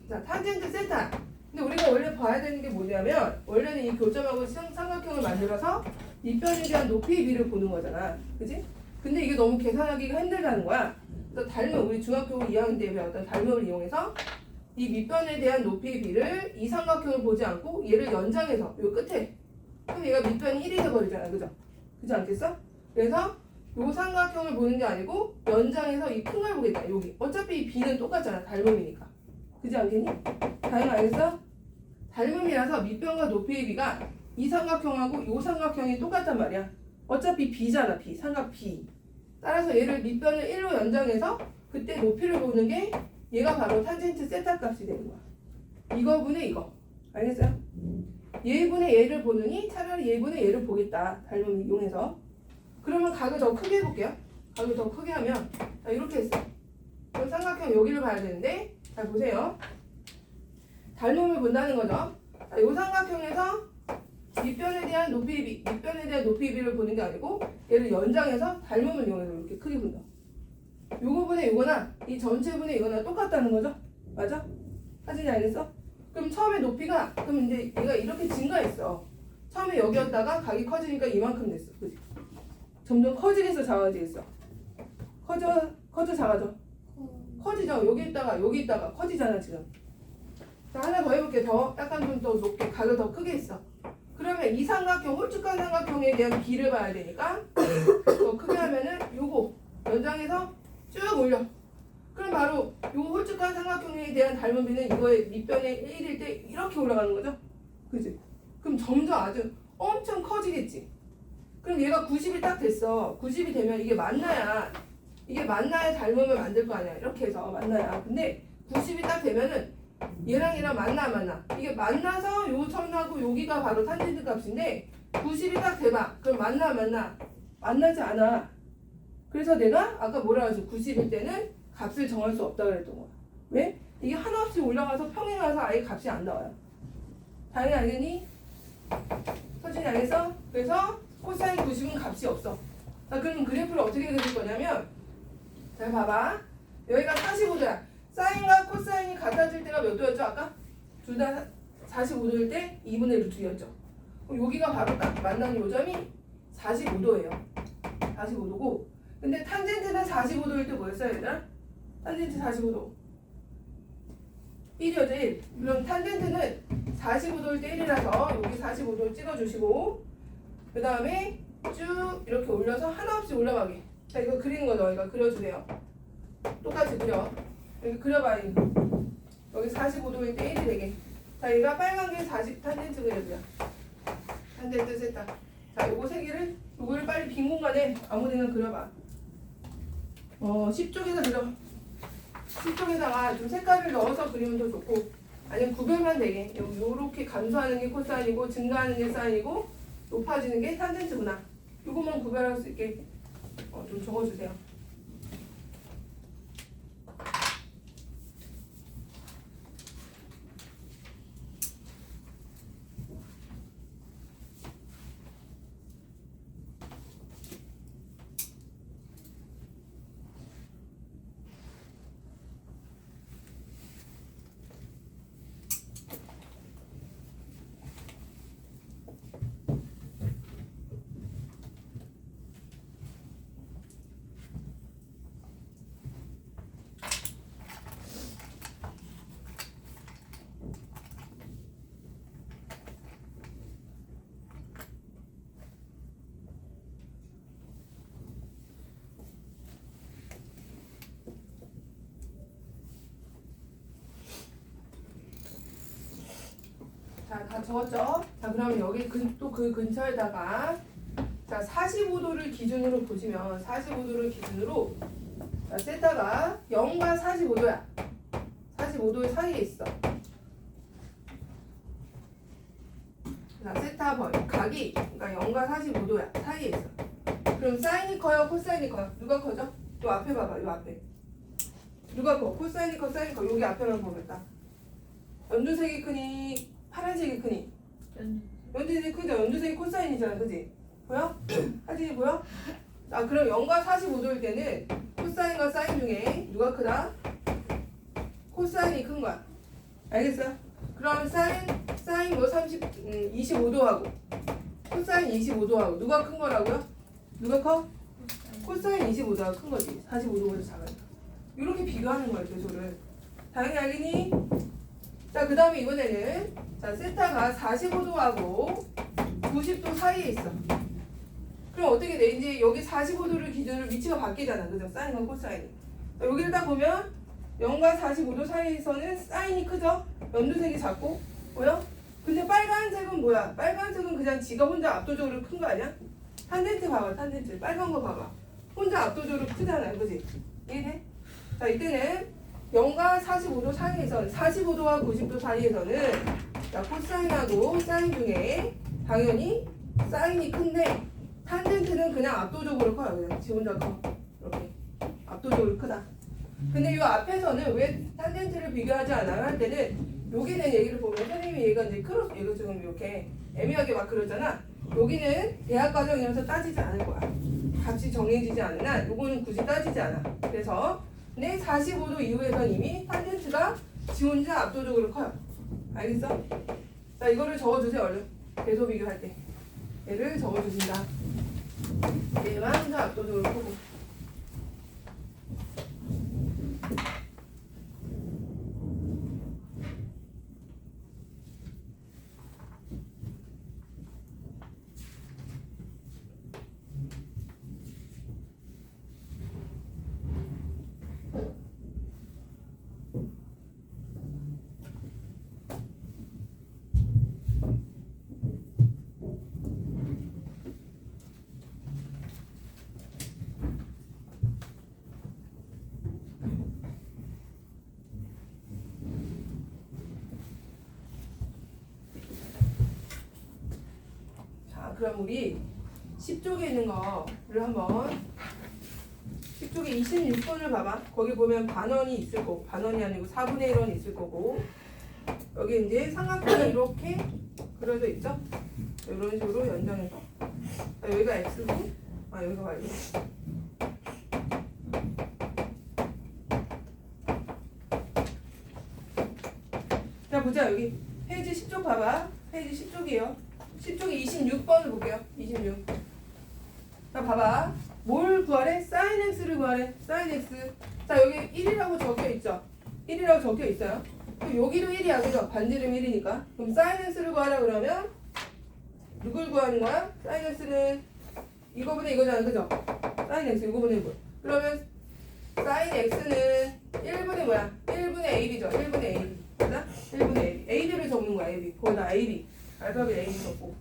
자, 탄젠트 세타. 근데 우리가 원래 봐야 되는 게 뭐냐면 원래는 이 교점하고 삼각형을 만들어서 밑변에 대한 높이의 비를 보는 거잖아. 그지? 근데 이게 너무 계산하기가 힘들다는 거야. 그래서 닮음, 우리 중학교 2학년 때 배웠던 닮음을 이용해서 이 밑변에 대한 높이의 비를 이 삼각형을 보지 않고 얘를 연장해서 요 끝에 그럼 얘가 밑변이 1이 돼버리잖아. 그죠? 그렇지 않겠어? 그래서 요 삼각형을 보는 게 아니고 연장해서 이 큰 걸 보겠다. 여기. 어차피 이 비는 똑같잖아. 닮음이니까. 그지 않겠니? 다행 알겠어? 닮음이라서 밑변과 높이의 비가 이 삼각형하고 요 삼각형이 똑같단 말이야. 어차피 비잖아. 비. 삼각 비. 따라서 얘를 밑변을 1로 연장해서 그때 높이를 보는 게 얘가 바로 탄젠트 세타 값이 되는 거야. 이거분의 이거. 알겠어요? 얘분의 얘를 보느니 차라리 얘분의 얘를 보겠다. 닮음을 이용해서. 그러면 각을 더 크게 해볼게요. 각을 더 크게 하면 자, 이렇게 했어. 그럼 삼각형 여기를 봐야 되는데 잘 보세요. 닮음을 본다는 거죠. 자, 이 삼각형에서 밑변에 대한 높이의 비, 밑변에 대한 높이의 비를 보는 게 아니고 얘를 연장해서 닮음을 이용해서 이렇게 크게 본다. 요거분의 요거나 이 전체분의 이거나 똑같다는 거죠. 맞아? 사진이 알겠어? 그럼 처음에 높이가 그럼 이제 얘가 이렇게 증가했어. 처음에 여기였다가 각이 커지니까 이만큼 됐어. 그치? 점점 커지겠어, 작아지겠어? 커져, 작아져? 커지죠. 여기 있다가 커지잖아 지금. 자, 하나 더 해볼게. 더 약간 좀 더 높게 각을 더 크게 했어. 그러면 이 삼각형 홀쭉한 삼각형에 대한 비를 봐야 되니까 더 크게 하면은 요거 연장해서 쭉 올려. 그럼 바로 요 홀쭉한 삼각형에 대한 닮은 비는 이거의 밑변에 1일 때 이렇게 올라가는 거죠. 그지? 그럼 점점 아주 엄청 커지겠지. 그럼 얘가 90이 딱 됐어. 90이 되면 이게 만나야 닮음을 만들 거 아니야. 이렇게 해서 만나야. 근데 90이 딱 되면은 얘랑 만나. 이게 만나서 요 선하고 여기가 바로 탄젠트 값인데 90이 딱 돼봐. 그럼 만나지 않아. 그래서 내가 아까 뭐라 그랬어? 90일 때는 값을 정할 수 없다 그랬던 거야. 왜? 이게 한없이 올라가서 평행 와서 아예 값이 안 나와요. 당연히 알겠니? 서준이 알겠어? 그래서 코사인 90은 값이 없어. 자, 그럼 그래프를 어떻게 그릴 거냐면 자, 봐봐. 여기가 45도야. 사인과 코사인이 같아질 때가 몇 도였죠? 아까? 둘 다 45도일 때 2분의 루트였죠. 여기가 바로 딱 만나는 요점이 45도예요. 45도고 근데 탄젠트는 45도일 때 뭐였어요, 얘들아? 탄젠트 45도 1이었죠, 1. 그럼 탄젠트는 45도일 때 1이라서 여기 45도 찍어주시고 그 다음에 쭉 이렇게 올려서 하나 없이 올라가게. 자, 이거 그리는 거 너희가 그려주세요. 똑같이 그려. 여기 그려봐. 여기 45도일 때 1이 되게. 자, 얘가 빨간 게 40 탄젠트 그려줘요. 탄젠트 세타. 자, 요거 세 개를 요거를 빨리 빈 공간에 아무데나 그려봐. 10쪽에서 그려. 10쪽에다가 좀 색깔을 넣어서 그리면 더 좋고 아니면 구별만 되게 요렇게 감소하는 게 코사인이고 증가하는 게 사인이고 높아지는 게 탄젠트구나. 요것만 구별할 수 있게 좀 적어주세요. 자, 다 적었죠? 자, 그러면 여기 또 그 근처에다가 자, 45도를 기준으로 보시면 45도를 기준으로 자, 세타가 0과 45도야. 45도. 45도 사이에 있어. 자, 세타 각이 그러니까 0과 45도야. 사이에 있어. 그럼 사인이 커요? 코사인이 커요? 누가 커져? 요 앞에 봐봐. 요 앞에. 누가 커? 코사인이 커? 사인이 커? 여기 앞에만 보면 딱. 연두색이 크니? 파란색이 크니? 연두색이 크죠? 연두색이 코사인이잖아. 그지? 보여? 사진이 보여? 아, 그럼 0과 45도일 때는 코사인과 사인 중에 누가 크다? 코사인이 큰 거야. 알겠어요? 그럼 사인 뭐 25도하고 코사인 25도하고 누가 큰 거라고요? 누가 커? 코사인 25도가 큰 거지. 45도보다 작으니까. 이렇게 비교하는 거야, 계속을. 당연히 알겠니? 자, 그 다음에 이번에는 자, 세타가 45도하고 90도 사이에 있어. 그럼 어떻게 돼? 이제 여기 45도를 기준으로 위치가 바뀌잖아. 그죠? 사인과 코사인이. 자, 여기를 딱 보면 0과 45도 사이에서는 사인이 크죠? 연두색이 작고. 보여? 근데 빨간색은 뭐야? 빨간색은 그냥 지가 혼자 압도적으로 큰 거 아니야? 탄젠트 봐봐, 탄젠트. 빨간 거 봐봐. 혼자 압도적으로 크잖아요. 그지? 이해돼? 자, 이때는 0과 45도 사이에서 45도와 90도 사이에서는 자, 코사인하고 사인 중에 당연히 사인이 큰데 탄젠트는 그냥 압도적으로 커요. 그냥 지 혼자 커. 이렇게 압도적으로 크다. 근데 이 앞에서는 왜 탄젠트를 비교하지 않아요? 할 때는 여기에 대한 얘기를 보면 선생님이 얘가 이제 크로스 얘가 지금 이렇게 애매하게 막 그러잖아. 여기는 대학 과정이라서 따지지 않을 거야. 값이 정해지지 않은 한 요거는 굳이 따지지 않아. 그래서 근데 45도 이후에선 이미 탄젠트가 지 혼자 압도적으로 커요. 알겠어? 자, 이거를 적어주세요. 얼른 계속 비교할 때 얘를 적어주신다. 얘만 혼자 압도적으로 크고. 그럼 우리 10쪽에 있는 거를 한번 10쪽에 26번을 봐봐. 거기 보면 반원이 있을 거고 반원이 아니고 4분의 1원이 있을 거고 여기 이제 삼각형이 이렇게 그려져 있죠? 이런 식으로 연장해서 여기가 x고 여기가 y고 자 보자. 여기 페이지 10쪽 봐봐. 페이지 10쪽이에요 10쪽에 26번을 볼게요. 26. 자, 봐봐. 뭘 구하래? sin x를 구하래. sin x. 자, 여기 1이라고 적혀 있죠? 1이라고 적혀 있어요. 그럼 여기도 1이야. 그죠? 반지름 1이니까. 그럼 sin x를 구하라 그러면 누굴 구하는 거야? sin x는 이거보다 이거잖아. 그죠? sin x 이거보다 이거. 그러면 sin x는 1분의 뭐야? 1분의 ab죠. 1분의 ab. 맞아? 1분의 ab. ab를 적는 거야. ab. 거기다 ab. 알파벳 AB 적고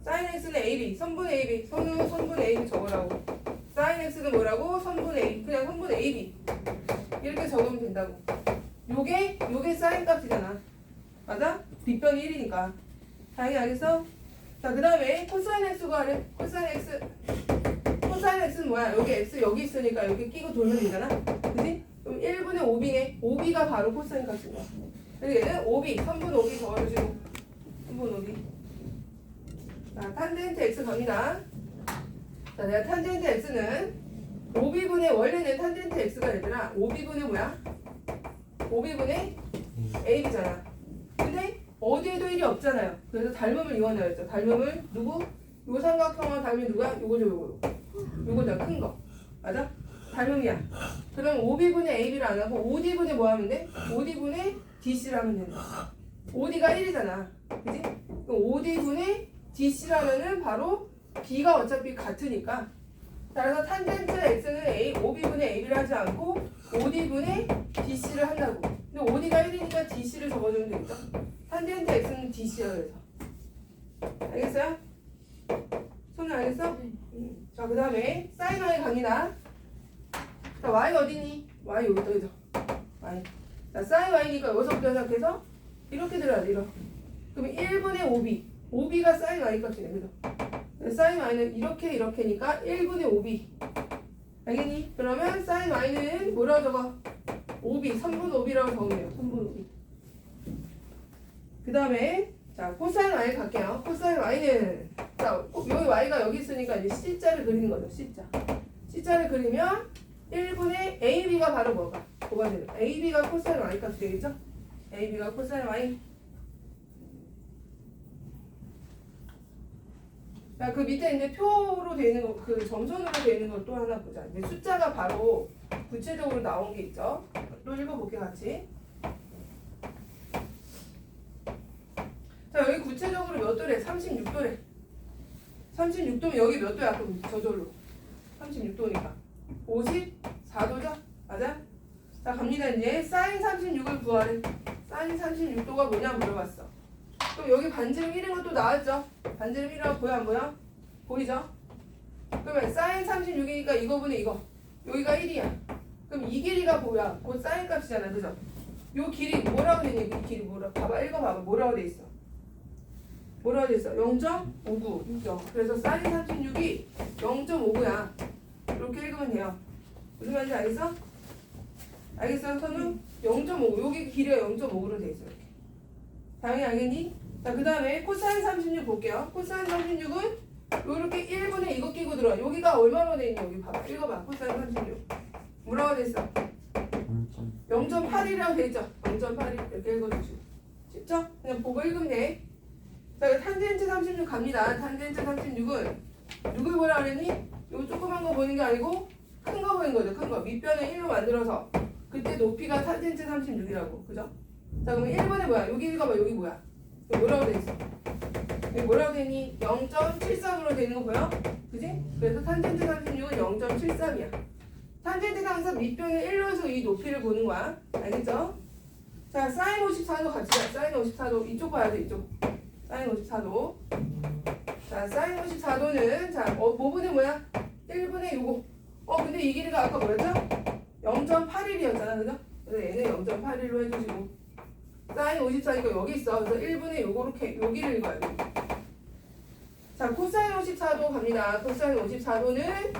sin x는 AB, 선분 AB, 선분 AB 적으라고. sin x는 뭐라고? 선분 A, 그냥 선분 AB 이렇게 적으면 된다고. 요게 sin 값이잖아. 맞아? 뒷변이 1이니까 당연히 알겠어? 자, 그 다음에 코사인 x 구하래. 코사인 x는 뭐야? 여기 x 여기 있으니까 여기 끼고 돌면 되잖아. 그지? 그럼 1분의 5b네. 5b가 바로 코사인 값인 거야. 그래서 얘는 5b, 선분 5b 적어주시고 자, 탄젠트 x 갑니다. 자, 내가 탄젠트 x는 5b분의 원래는 탄젠트 x가 얘들아 5b분의 뭐야? 5b분의 ab잖아. 근데 어디에도 1이 없잖아요. 그래서 닮음을 이용한다 했죠. 닮음을 누구? 요 삼각형과 닮은 누가? 요거죠. 요거죠. 큰 거. 맞아? 닮음이야. 그럼 5b분의 ab를 안 하고 5d분의 뭐 하면 돼? 5d분의 dc를 하면 된다. 5d가 1이잖아. 그지? 그럼 5d분의 dc라면은 바로 b가 어차피 같으니까. 따라서 탄젠트 x는 5b분의 ab를 하지 않고 5d분의 dc를 한다고. 근데 5d가 1이니까 dc를 적어주면 되겠죠? 탄젠트 x는 dc야. 그래서 알겠어요? 손은 알겠어? 자, 그 다음에 sin y 갑니다. 자, y 어디니? y 여기다. 그죠? y. 자, 사인 y니까 여기서부터 시작해서 이렇게 들어야 돼. 이렇게. 그럼 1분의 5b. 5b가 사인 y 값이네. 그죠? 사인 y는 이렇게니까 1분의 5b. 알겠니? 그러면 사인 y는 뭐라고 적어? 5b. 3분의 5b라고 적으면 3분의 5b. 그 다음에 자, 코사인 y 갈게요. 코사인 y는 자, 여기 y가 여기 있으니까 이제 c자를 그리는 거죠. c자를 그리면 1분의 ab가 바로 뭐가 되는 ab가 코사인 y 값이 되겠죠? ab가 코사인 y. 자, 그 밑에 이제 표로 되어 있는 거, 그 점선으로 되어 있는 거 또 하나 보자. 이제 숫자가 바로 구체적으로 나온 게 있죠. 또 읽어볼게 같이. 자, 여기 구체적으로 몇 도래? 36도래. 36도면 여기 몇 도야? 그럼 저절로 36도니까 54도죠? 맞아? 자, 갑니다. 이제 사인 36을 구하래. 사인 36도가 뭐냐 물어봤어. 그럼 여기 반지름 1인 것도 나왔죠? 반지름 1이라고 보여 안 보여? 보이죠? 그러면 사인 36이니까 이거분의 이거. 여기가 1이야. 그럼 이 길이가 뭐야? 곧 사인 값이잖아. 그죠? 요 길이 뭐라고 되니? 이 길이 뭐라고? 봐봐. 읽어봐봐. 뭐라고 돼 있어? 뭐라고 돼 있어? 0.59. 그래서 사인 36이 0.59야. 이렇게 읽으면 돼요. 무슨 말인지 알겠어? 알겠어? 선우? 0.5. 여기 길이가 0.5로 돼 있어. 이렇게. 당연히 알겠니? 자, 그 다음에 코사인 36 볼게요. 코사인 36은 요렇게 1분의 이거 끼고 들어와. 여기가 얼마로 돼 있니? 여기 봐봐. 읽어봐. 코사인 36. 뭐라고 돼 있어? 0.8이라고 돼 있죠? 0.81. 이렇게 읽어주시고. 쉽죠? 그냥 보고 읽으면 돼. 자, 탄젠트 36 갑니다. 탄젠트 36은 누굴 보라 그랬니? 요 조그만 거 보는 게 아니고 큰 거 보는 거죠. 큰 거. 밑변을 1로 만들어서 그때 높이가 탄젠트 36이라고. 그죠? 자, 그러면 1번에 뭐야? 여기 읽어봐. 여기 뭐야? 여기 뭐라고 돼 있어? 여기 뭐라고 되니? 0.73으로 되는 거 보여? 그지? 그래서 탄젠트 36은 0.73이야. 탄젠트가 항상 밑변을 1로 해서 이 높이를 보는 거야. 알겠죠? 자, 사인 54도 같이 자. 사인 54도 이쪽 봐야 돼. 이쪽. 사인 54도. 자, 사인 54도는 자, 뭐분의 뭐야? 1분의 요거. 근데 이 길이가 아까 뭐였죠? 0.81이었잖아. 그죠? 그래서 얘는 0.81로 해주시고. 사인 54니까 여기 있어. 그래서 1분의 요거렇게 여기를 읽어야 돼. 자, 코사인 54도 갑니다. 코사인 54도는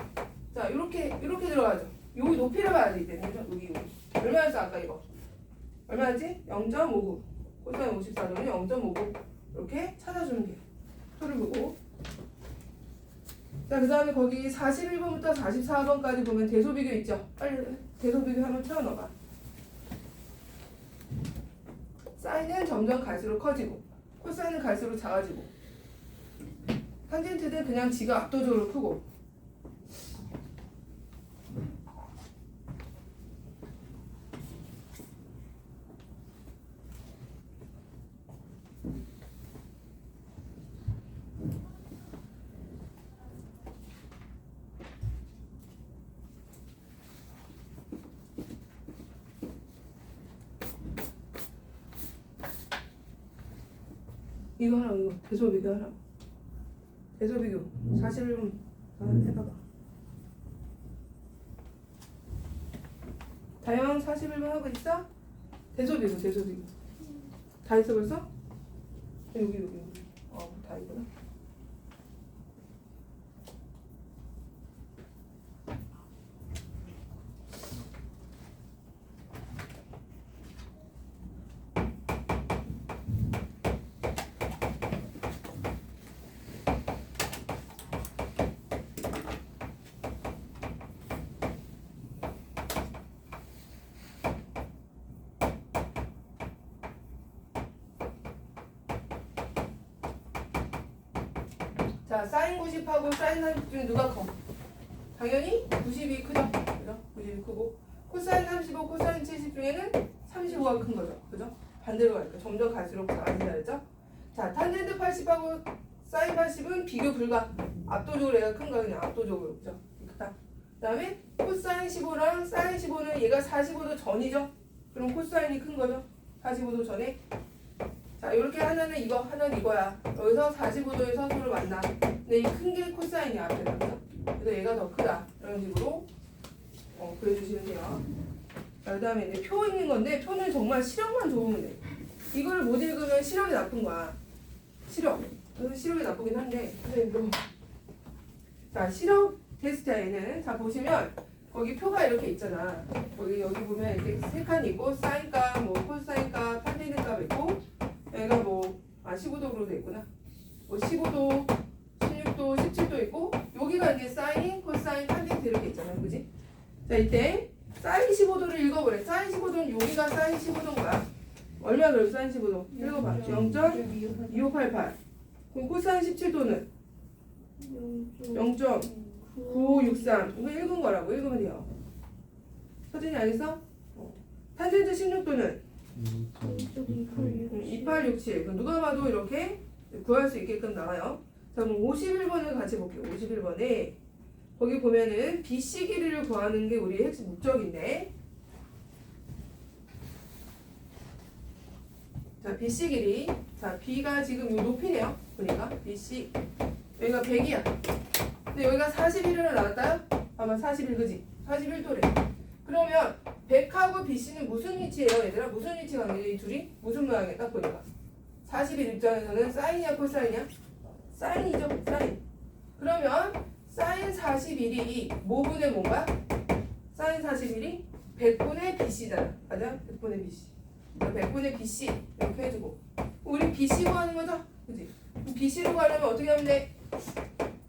자, 요렇게 들어가죠. 여기 높이를 봐야 돼. 이때는. 여기. 얼마였어? 아까 이거. 얼마였지? 0.59. 코사인 54도는 0.59. 이렇게 찾아주면 돼요. 표를 보고. 자, 그 다음에 거기 41번부터 44번까지 보면 대소비교 있죠? 빨리 대소비교 한번 채워넣어봐. 사인은 점점 갈수록 커지고 코사인은 갈수록 작아지고 탄젠트는 그냥 지가 압도적으로 크고. 이거 하라고. 이거 대소비교 하라고. 대소비교 41번 해봐봐. 다영 41번 하고 있어? 대소비교 다 했어 벌써? 여기 다 했구나. 자, 사인 90하고 사인 30 중에 누가 커? 당연히 90이 크죠? 그죠? 90이 크고 코사인 35, 코사인 70 중에는 35가 큰 거죠. 그죠? 반대로 가니까 점점 갈수록 작아진다 그랬죠? 자, 탄젠트 80하고 사인 80은 비교 불가. 압도적으로 얘가 큰 거 그냥 압도적으로. 그죠? 크다. 그 다음에 코사인 15랑 사인 15는 얘가 45도 전이죠? 그럼 코사인이 큰 거죠? 45도 전에. 자, 이렇게 하나는 이거, 하나는 이거야. 여기서 45도에서 서로 만나. 근데 이 큰 게 코사인이야, 앞에다. 그래서 얘가 더 크다. 이런 식으로 그려주시면 돼요. 그 다음에 이제 표 있는 건데 표는 정말 시력만 좋으면 돼. 이걸 못 읽으면 시력이 나쁜 거야. 시력. 그래서 시력이 나쁘긴 한데 선생님도 자 시력 테스트에는 자 보시면 거기 표가 이렇게 있잖아. 여기 보면 이렇게 세 칸이고 사인값, 뭐 코사인값, 탄젠트값 있고 여기가 뭐 15도로 돼 있구나. 뭐 15도, 16도, 17도 있고 여기가 이제 사인, 코사인, 탄젠트 이렇게 있잖아, 그지? 자 이때 사인 15도를 읽어보래. 사인 15도는 여기가 사인 15도인 거야. 얼마 그럼 사인 15도? 읽어봐. 0.2588. 그럼 코사인 17도는 0.9563. 이거 읽은 거라고. 읽으면 돼요. 서진이 알겠어? 탄젠트 16도는 2867. 그럼 누가 봐도 이렇게 구할 수 있게끔 나와요. 자, 그럼 51번을 같이 볼게요. 51번에 거기 보면은 BC 길이를 구하는 게 우리의 핵심 목적인데 자, BC 길이. 자, B가 지금 요 높이네요. 보니까 BC 여기가 100이야. 근데 여기가 41을 나왔다. 아마 41 그지? 41도래. 그러면 100하고 BC는 무슨 위치예요, 얘들아? 무슨 위치 관계지? 이 둘이 무슨 모양이야? 딱 보니까 41 입장에서는 사인이야, 코사인이야? 사인이죠, 사인. 그러면 사인 41이 뭐분의 뭔가? 사인 41이 100분의 BC잖아. 맞아? 100분의 BC. 100분의 BC 이렇게 해주고 우리 BC 구하는 거죠? 그치? BC로 가려면 어떻게 하면 돼?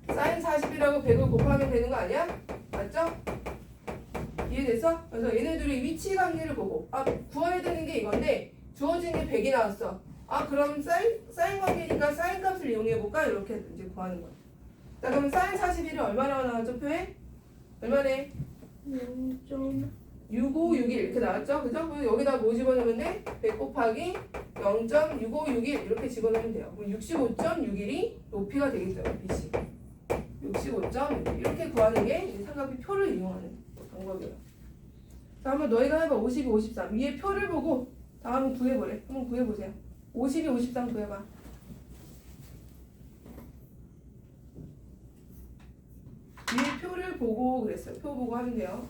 사인 40이라고 100을 곱하면 되는 거 아니야? 맞죠? 이해됐어? 그래서 얘네들이 위치 관계를 보고 구해야 되는 게 이건데 주어진 게 100이 나왔어. 그럼 사인 관계니까 사인 값을 이용해볼까? 이렇게 이제 구하는 거야. 자 그럼 사인 41이 얼마나 나왔죠? 표에? 얼마네? 0.6561 이렇게 나왔죠? 그죠? 그럼 여기다 뭐 집어넣으면 돼? 100 곱하기 0.6561 이렇게 집어넣으면 돼요. 그럼 65.61이 높이가 되겠죠? BC 65.61 이렇게 구하는 게 이제 삼각비 표를 이용하는 방법이에요. 자 한번 너희가 해봐. 52, 53 위에 표를 보고 다 한번 구해보래. 한번 구해보세요. 52, 53 구해봐. 위에 표를 보고 그랬어요. 표 보고 하면 돼요.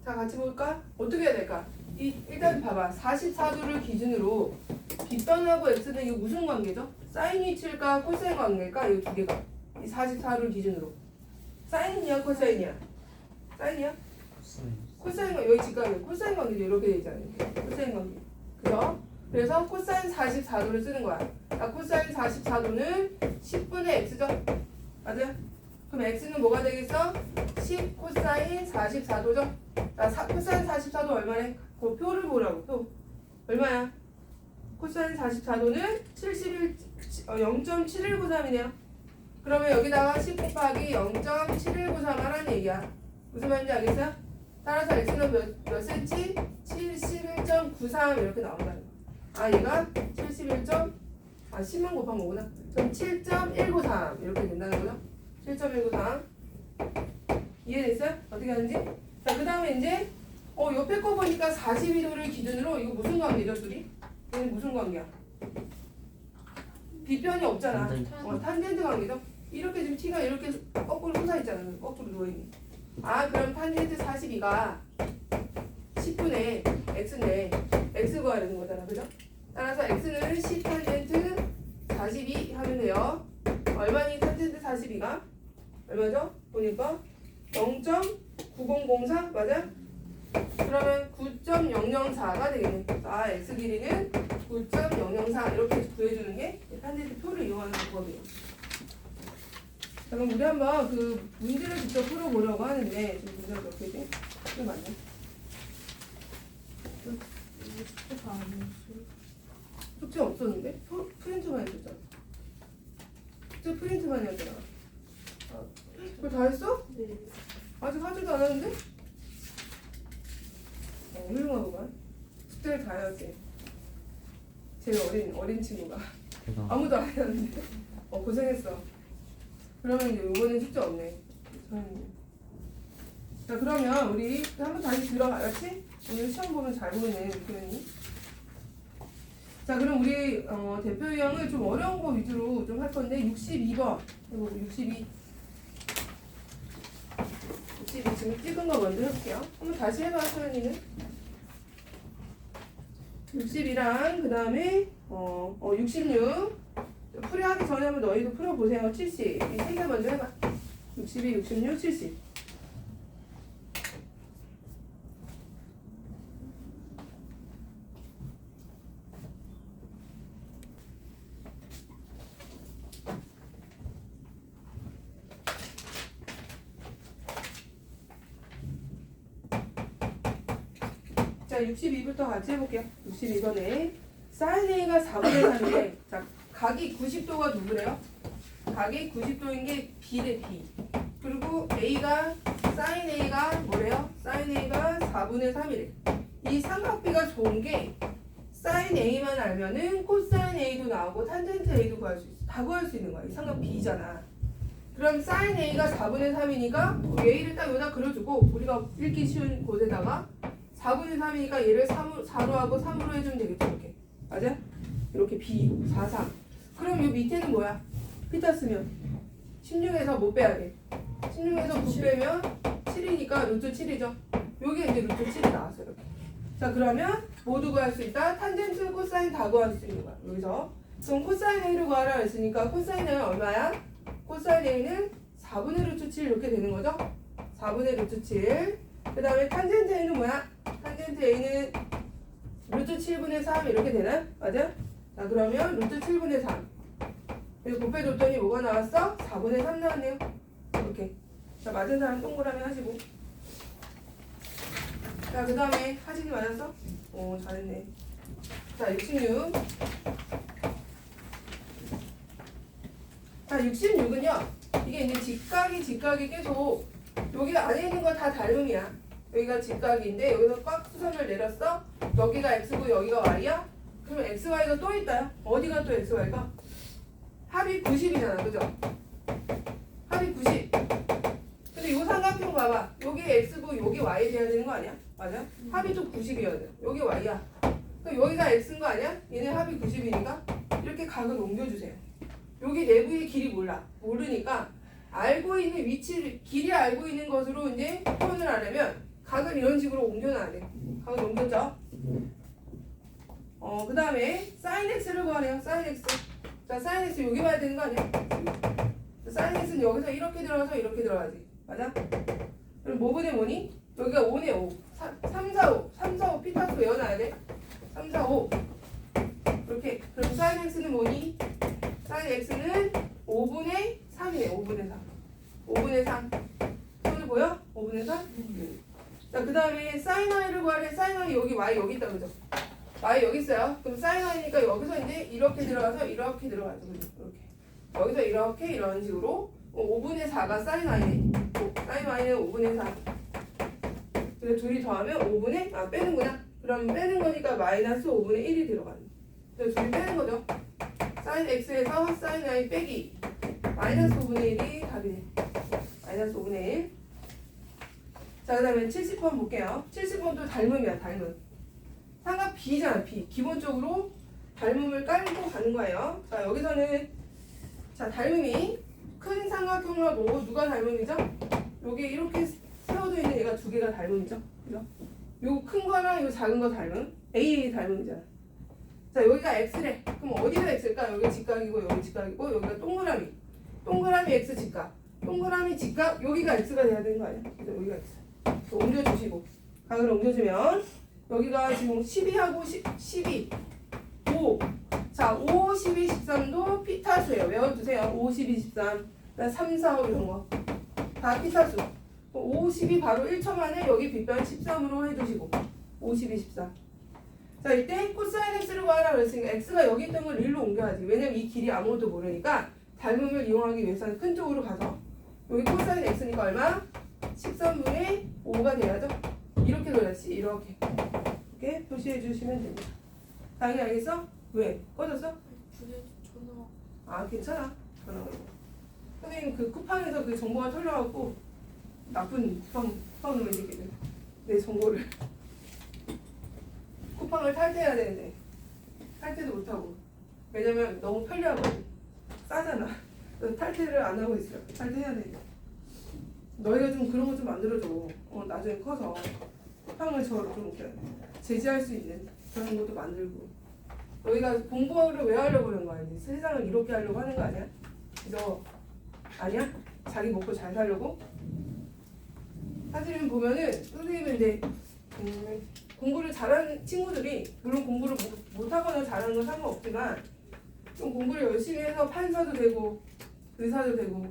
자 같이 볼까? 어떻게 해야 될까? 일단 봐봐. 44도를 기준으로 빗변하고 x는 이거 무슨 관계죠? 사인 위치일까? 코사인 관계일까? 이 두 개가 이 44도를 기준으로 사인이야? 코사인이야? 사인이야? 코사인 관계. 여기 직각이야. 코사인 관계죠. 이렇게 돼 있잖아요. 코사인 관계. 그죠? 그래서 코사인 44도를 쓰는 거야. 자, 코사인 44도는 10분의 x죠? 맞아요? 그럼 x는 뭐가 되겠어? 10 코사인 44도죠? 자, 코사인 44도 얼마래? 그 표를 보라고. 표 얼마야? 코사인 44도는 0.7193이네요. 그러면 여기다가 10 곱하기 0.7193 하라는 얘기야. 무슨 말인지 알겠어요? 따라서 x는 몇 cm? 71.93 이렇게 나온다는 거야. 얘가 10만 곱한 거구나. 그럼 7.193 이렇게 된다는 거죠? 7.193 이해됐어요? 어떻게 하는지? 자, 그 다음에 이제 옆에 거 보니까 42도를 기준으로 이거 무슨 관계죠, 둘이? 얘는 무슨 관계야? 빗변이 없잖아. 탄젠트. 탄젠트 관계죠. 이렇게 지금 t가 이렇게 거꾸로 솟아있잖아. 거꾸로 누워있는. 아 그럼 탄젠트 42가 10분의 x인데 x 구하려는 거잖아. 그죠? 따라서 x는 10 탄젠트 42 하면 돼요. 얼마니 탄젠트 42가? 얼마죠? 보니까 0.9004 맞아? 그러면 9.004가 되겠네. 아 x 길이는 9.004 이렇게 구해주는 게 탄젠트 표를 이용하는 방법이에요. 자, 그럼 우리 한번 그 문제를 직접 풀어보려고 하는데 지금 문제가 몇 개지? 이게 맞네. 숙제 없었는데? 프린트만 했었잖아. 숙제 프린트만 했잖아. 아, 그걸 다 했어? 네. 아직 하지도 않았는데? 훌륭하구만. 숙제를 다 해야지. 제일 어린 친구가. 제가 아무도 안 했는데. 고생했어. 그러면 이제 이번엔 숙제 없네. 자, 그러면 우리 한번 다시 들어가야지? 오늘 시험 보면 잘 보이네, 교수님. 자, 그럼 우리 대표 유형을 좀 어려운 거 위주로 좀 할 건데 62번 해보고 62 지금 찍은 거 먼저 해볼게요. 한번 다시 해봐, 소연이는. 62랑 그 다음에 66 풀이하기 전에 한번 너희도 풀어보세요. 70 이 세 개 먼저 해봐. 62, 66, 70. 자, 62부터 같이 해볼게요. 62번에 sin A가 4분의 3인데 자, 각이 90도가 누구래요? 각이 90도인 게 B래 B. 그리고 A가 sin A가 뭐래요? sin A가 4분의 3이래. 이 삼각비가 좋은 게 sin A만 알면은 cosine A도 나오고 탄젠트 A도 구할 수 있어. 다 구할 수 있는 거야. 이 삼각 B잖아. 그럼 sin A가 4분의 3이니까 A를 딱 여기다 그려주고 우리가 읽기 쉬운 곳에다가 4분의 3이니까 얘를 4로 하고 3으로 해주면 되겠죠. 이렇게. 맞아? 이렇게 B, 4, 3. 그럼 이 밑에는 뭐야? 피타 쓰면 16에서 못 빼야 돼. 16에서 9 빼면 7이니까 루트 7이죠. 요게 이제 루트 7이 나왔어요. 이렇게. 자, 그러면 모두 구할 수 있다. 탄젠트, 코사인 다 구할 수 있는 거야. 여기서. 그럼 코사인 A를 구하라 했으니까 코사인 A는 얼마야? 코사인 A는 4분의 루트 7 이렇게 되는 거죠? 4분의 루트 7. 그 다음에 탄젠트 A는 뭐야? 탄젠트 A는 루트 7분의 3 이렇게 되나? 맞아? 자, 그러면 루트 7분의 3 여기 곱해줬더니 뭐가 나왔어? 4분의 3 나왔네요. 이렇게. 자, 맞은 사람 동그라미 하시고. 자, 그 다음에 하식이 맞았어? 오, 잘했네. 자, 66. 자, 66은요. 이게 이제 직각이 계속 여기 안에 있는 거 다 닮음이야. 여기가 직각인데 여기서 꽉 수선을 내렸어. 여기가 x고 여기가 y야. 그러면 xy가 또 있다. 어디가 또 xy가? 합이 90이잖아. 그죠? 합이 90. 근데 이 삼각형 봐봐. 여기 x고 여기 y 돼야 되는 거 아니야? 맞아? 합이 또 90이어야 돼. 여기 y야. 그럼 여기가 x인 거 아니야? 얘네 합이 90이니까 이렇게 각을 옮겨주세요. 여기 내부의 길이 몰라. 모르니까 알고 있는 위치를 길이 알고 있는 것으로 이제 표현을 하려면 각을 이런 식으로 옮겨놔야 돼. 각을 옮겼죠? 그 다음에 sin x를 구하래요. sin x. 자, sin x 여기 봐야 되는 거 아니야? sin x는 여기서 이렇게 들어가서 이렇게 들어가지. 맞아? 그럼 뭐분의 뭐니? 여기가 5네 5. 3, 4, 5. 3, 4, 5 피타스 외워놔야 돼. 3, 4, 5. 이렇게. 그럼 sin x는 뭐니? sin x는 5분의 3이네. 5분의 3. 5분의 3. 손을 보여? 5분의 3? 자, 그 다음에 sin y를 구하래. sin y 여기 y 여기 있다. 그죠? y 여기 있어요. 그럼 sin y니까 여기서 이제 이렇게 들어가서 이렇게 들어가죠. 그죠? 이렇게. 여기서 이렇게 이런 식으로 5분의 4가 sin y네. sin y는 5분의 4. 그래서 둘이 더하면 5분의 빼는구나. 그럼 빼는 거니까 마이너스 5분의 1이 들어가네. 그래서 둘이 빼는 거죠. sin x에서 sin y 빼기 마이너스 5분의 1이 답이네. 마이너스 5분의 1. 자, 그 다음에 70번 볼게요. 70번도 닮음이야. 닮음. 삼각 B잖아. B. 기본적으로 닮음을 깔고 가는 거예요. 자, 여기서는 자, 닮음이 큰 삼각형하고 누가 닮음이죠? 여기 이렇게 세워져 있는 얘가 두 개가 닮음이죠. 그죠? 요 큰 거랑 요 작은 거 닮음. A 닮음이잖아. 자, 여기가 X래. 그럼 어디가 X일까? 여기가 직각이고 여기 직각이고 여기가 동그라미. 동그라미 X 직각. 동그라미 직각 여기가 X가 돼야 되는 거 아니야? 그죠? 여기가 X. 옮겨주시고 각을 옮겨주면 여기가 지금 12하고 12 5 자 5, 12, 13도 피타수예요. 외워두세요. 5, 12, 13 3, 4, 5 이런 거 다 피타수. 5, 12 바로 1초 만에 여기 빗변 13으로 해주시고 5, 12, 14 자 이때 코사인 X를 구하라 그랬으니까 X가 여기 있던 걸 1로 옮겨야지. 왜냐면 이 길이 아무것도 모르니까 닮음을 이용하기 위해서는 큰 쪽으로 가서 여기 코사인 X니까 얼마? 13분의 5가 돼야죠. 이렇게 그렸지. 이렇게 표시해 주시면 됩니다. 당연히 알겠어? 왜? 꺼졌어? 주제 전화. 아 괜찮아. 전화 오고. 선생님 그 쿠팡에서 그 정보가 털려갖고 나쁜 쿠팡 놈의 새끼들 내 정보를 쿠팡을 탈퇴해야 되는데 탈퇴도 못하고 왜냐면 너무 편리하거든. 싸잖아. 그래서 탈퇴를 안 하고 있어요. 탈퇴해야 되는데 너희가 좀 그런 거 좀 만들어줘. 나중에 커서 쿠팡을 좀 이렇게 제지할 수 있는 그런 것도 만들고. 너희가 공부를 왜 하려고 그러는 거 아니지? 세상을 이렇게 하려고 하는 거 아니야? 그죠? 아니야? 자기 먹고 잘 살려고? 사실은 보면은 선생님은 이제 공부를 잘하는 친구들이 물론 공부를 못하거나 잘하는 건 상관없지만 좀 공부를 열심히 해서 판사도 되고 의사도 되고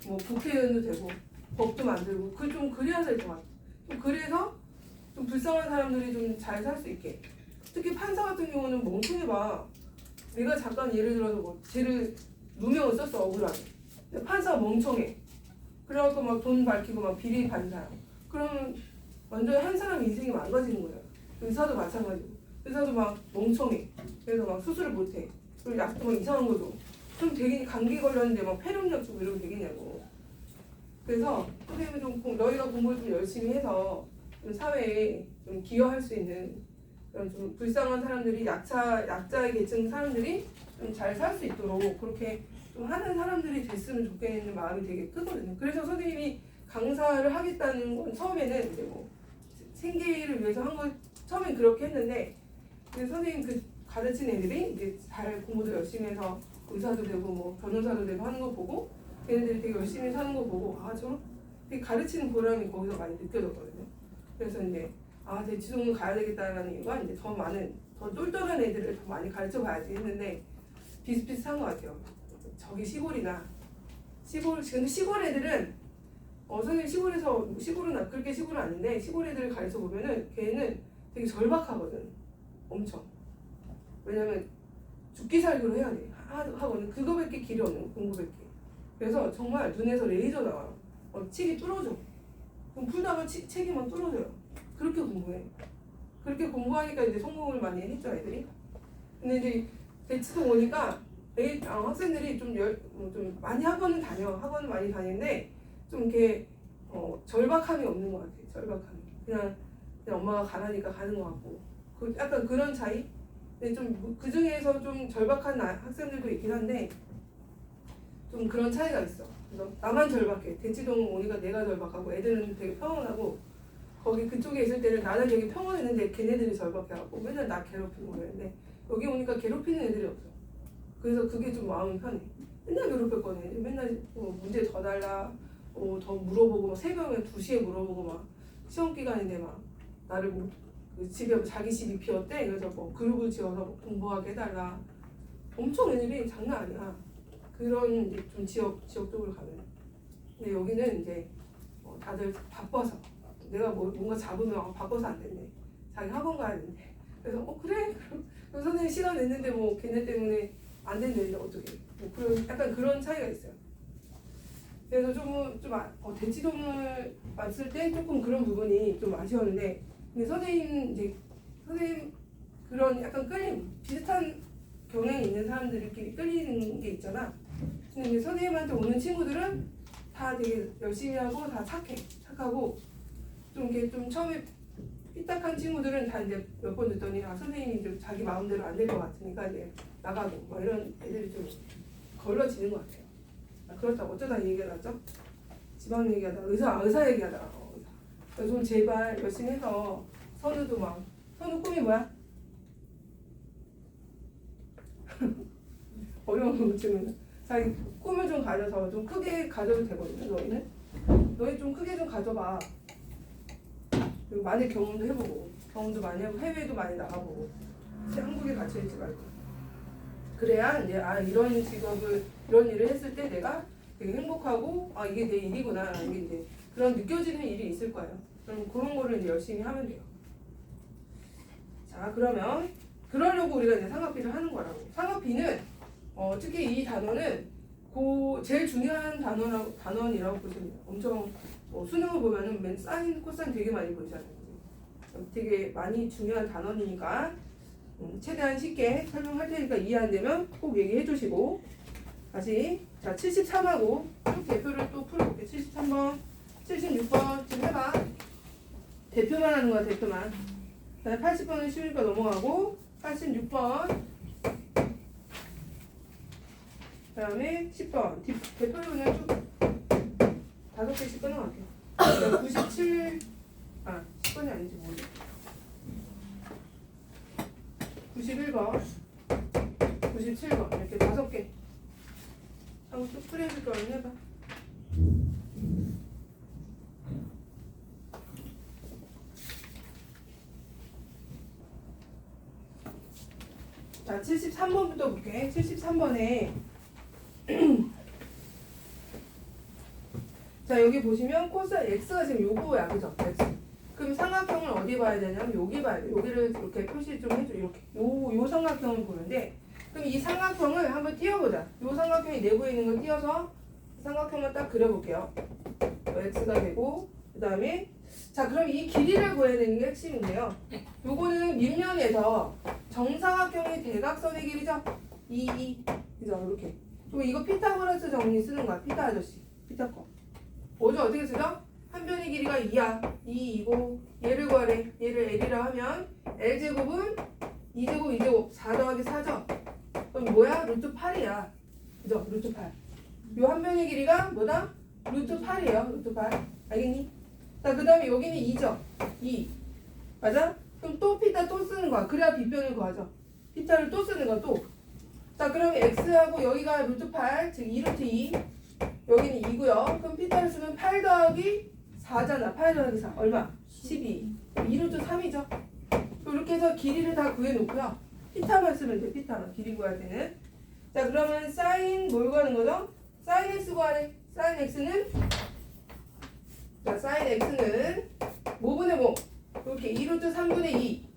뭐 국회의원도 되고 법도 만들고 좀 그래야 될 것 같아. 좀 그래서 좀 불쌍한 사람들이 좀 잘 살 수 있게. 특히 판사 같은 경우는 멍청해봐. 내가 잠깐 예를 들어서 뭐 쟤를 누명을 썼어 억울하게. 근데 판사가 멍청해. 그래갖고 막 돈 밝히고 막 비리 받는 사람. 그러면 완전 한 사람 인생이 망가지는 거예요. 의사도 마찬가지고. 의사도 막 멍청해. 그래서 막 수술을 못해. 그리고 약도 막 이상한 거 줘. 그럼 되게 감기 걸렸는데 막 폐렴약 주고 이러면 되겠냐고. 그래서 선생님은 좀 너희가 공부를 좀 열심히 해서 좀 사회에 좀 기여할 수 있는 그런 좀 불쌍한 사람들이 약자의 계층 사람들이 좀 잘 살 수 있도록 그렇게 좀 하는 사람들이 됐으면 좋겠는 마음이 되게 크거든요. 그래서 선생님이 강사를 하겠다는 건 처음에는 이제 뭐 생계를 위해서 한 건 처음엔 그렇게 했는데 그 선생님 그 가르친 애들이 이제 잘 공부도 열심히 해서 의사도 되고 뭐 변호사도 되고 하는 거 보고 걔네들이 되게 열심히 사는 거 보고 되게 가르치는 보람이 거기서 많이 느껴졌거든요. 그래서 이제 대치동을 가야 되겠다라는 이유가 이제 더 많은 더 똘똘한 애들을 더 많이 가르쳐 봐야지 했는데 비슷비슷한 것 같아요. 저기 시골이나 근데 시골 애들은 선생님 시골은 그렇게 시골은 아닌데 시골 애들을 가르쳐 보면은 걔는 되게 절박하거든. 엄청. 왜냐면 죽기 살기로 해야 돼. 하고는 그거밖에 길이 없는 거, 공부밖에. 그래서 정말 눈에서 레이저 나와요. 책이 뚫어져. 그럼 풀다가 책이 막 뚫어져요. 그렇게 공부해. 그렇게 공부하니까 이제 성공을 많이 했죠, 애들이. 근데 이제 대치동 오니까 학생들이 좀 많이 학원은 많이 다니는데 좀 이렇게 절박함이 없는 것 같아요. 절박함이. 그냥 엄마가 가라니까 가는 것 같고. 약간 그런 차이? 근데 좀 그 중에서 좀 절박한 학생들도 있긴 한데 좀 그런 차이가 있어. 그래서 나만 절박해. 대치동 오니까 내가 절박하고 애들은 되게 평온하고 거기 그쪽에 있을 때는 나는 되게 평온했는데 걔네들이 절박해갖고 맨날 나 괴롭히고 그랬는데 여기 오니까 괴롭히는 애들이 없어. 그래서 그게 좀 마음이 편해. 맨날 괴롭혔거든. 맨날 문제 더 달라, 더 물어보고 막 새벽에 2시에 물어보고 막 시험 기간인데 막 나를 집에 자기 집이 비었대. 그래서 뭐 그룹을 지어서 공부하게 해달라. 엄청 애들이 장난 아니야. 그런 이제 좀 지역 쪽으로 가면. 근데 여기는 이제 다들 바빠서 내가 뭔가 잡으면 바빠서 안 됐네. 자기 학원 가야 되는데. 그래서 그래. 그럼 선생님 시간 냈는데 뭐 걔네 때문에 안 된다는데 어떻게? 약간 그런 차이가 있어요. 그래서 대치동을 왔을 때 조금 그런 부분이 좀 아쉬웠는데, 근데 선생님 그런 약간 비슷한 경향이 있는 사람들끼리 끌리는 게 있잖아. 근데 이제 선생님한테 오는 친구들은 다 되게 열심히 하고 다 착하고 좀 이렇게 좀 처음에 삐딱한 친구들은 다 이제 몇 번 듣더니 아 선생님이 좀 자기 마음대로 안 될 것 같으니까 이제 나가고 뭐 이런 애들이 좀 걸러지는 것 같아요. 아, 그렇다고 어쩌다 이 얘기가 나죠? 지방 얘기하다가 의사 얘기하다가 의사. 그래서 좀 제발 열심히 해서 선우도 막 선우 꿈이 뭐야? 어려운 거 지금 자기 꿈을 좀 가져서 좀 크게 가져도 되거든요. 너희 좀 크게 좀 가져봐. 그리고 많이 경험도 해보고 경험도 많이 하고 해외도 많이 나가보고 한국에 갇혀있지 말고 그래야 이제 아 이런 직업을 이런 일을 했을 때 내가 되게 행복하고 아 이게 내 일이구나 이게 이제 그런 느껴지는 일이 있을 거예요. 그럼 그런 거를 이제 열심히 하면 돼요. 자 그러면 그러려고 우리가 이제 삼각비를 하는 거라고. 삼각비는 특히 이 단원은 제일 중요한 단원이라고 보시면 돼요. 엄청 수능을 보면은 맨 사인, 코사인 되게 많이 보이잖아요. 되게 많이 중요한 단원이니까 최대한 쉽게 설명할 테니까 이해 안 되면 꼭 얘기해 주시고 다시 자 73하고 쭉 대표를 또 풀어볼게요. 73번, 76번 지금 해봐. 대표만 하는 거야 대표만. 그 다음에 80번은 쉬우니까 넘어가고 86번 그 다음에 10번 대표를 그냥 쭉 5개씩 끊어갈게요. 97 10번이 아니지 뭐지 91번 97번 이렇게 5개 하고 쭉 프레임을 또 얼른 해봐. 자 73번부터 볼게. 73번에 자 여기 보시면 코사인 x가 지금 요거야 그죠? x. 그럼 삼각형을 어디 봐야 되냐면 여기 봐야 돼. 여기를 이렇게 표시 좀 해줘. 이렇게 요 삼각형을 보는데 그럼 이 삼각형을 한번 띄워보자. 요 삼각형이 내부에 있는 걸 띄워서 삼각형을 딱 그려볼게요. x가 되고 그 다음에 자 그럼 이 길이를 구해야 되는 게 핵심인데요. 요거는 밑면에서 정사각형의 대각선의 길이죠. 2 그죠? 이렇게. 그리고 이거 피타고라스 정리 쓰는 거야. 피타 아저씨. 피타 거. 뭐죠? 어떻게 쓰죠? 한 변의 길이가 2야. 2이고 얘를 구하래. 얘를 L이라 하면 L제곱은 2제곱 2제곱 4 더하기 4죠? 그럼 뭐야? 루트 8이야. 그죠? 루트 8. 요 한 변의 길이가 뭐다? 루트 8이에요. 루트 8. 알겠니? 자, 그 다음에 여기는 2죠? 2. 맞아? 그럼 또 피타 또 쓰는 거야. 그래야 빗변을 구하죠. 피타를 또 쓰는 거야, 또. 자, 그럼 x하고 여기가 루트 8, 즉 2루트 2. 여기는 2고요. 그럼 피타를 쓰면 8 더하기 4잖아. 8 더하기 4. 얼마? 12. 2루트 3이죠. 이렇게 해서 길이를 다 구해놓고요. 피타만 쓰면 돼. 피타만. 길이 구해야 되는. 자, 그러면 사인 뭘 구하는 거죠? 사인 x 구하래. 사인 x는 자, 사인 x는 뭐분의 뭐? 이렇게 2루트 3분의 2.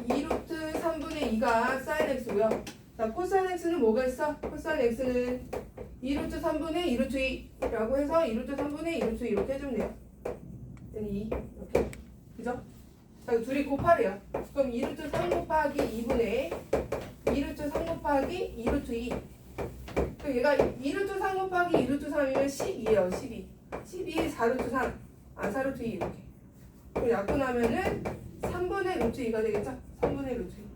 2루트 3분의 2가 사인 x고요. 자, 코사인 x는 뭐가 있어? 코사인 x는 2루트 3분의 2루트 2라고 해서 2루트 3분의 2루트 2 이렇게 해주면 돼요. 2 이렇게. 그죠? 자, 둘이 곱하래요. 그럼 2루트 3 곱하기 2분의 2루트 3 곱하기 2루트 2. 그럼 얘가 2루트 3 곱하기 2루트 3이면 12예요. 12. 12, 4루트 3. 4루트 2 이렇게. 그럼 약분하면은 3분의 루트 2가 되겠죠? 3분의 루트 2.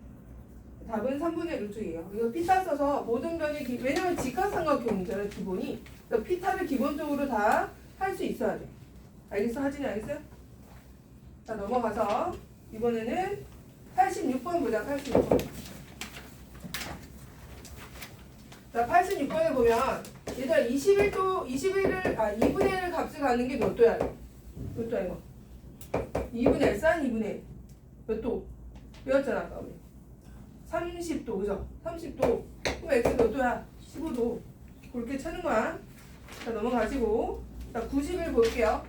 답은 3분의 루트 2예요. 이거 피타 써서 모든 변이 왜냐면 직각삼각형이잖아요. 기본이. 그러니까 피타를 기본적으로 다 할 수 있어야 돼. 알겠어? 하진이 알겠어요? 자, 넘어가서 이번에는 86번 보자. 86번. 자, 86번에 보면 얘들아 2분의 1을 값을 갖는 게 몇 도야? 몇 도야 이거? 2분의 1, 싼 2분의 1. 몇 도? 배웠잖아 아까 우리. 30도 그죠? 30도. 그럼 x 몇 도야? 15도. 그렇게 찾는 거야. 자, 넘어가시고 자, 90을 볼게요.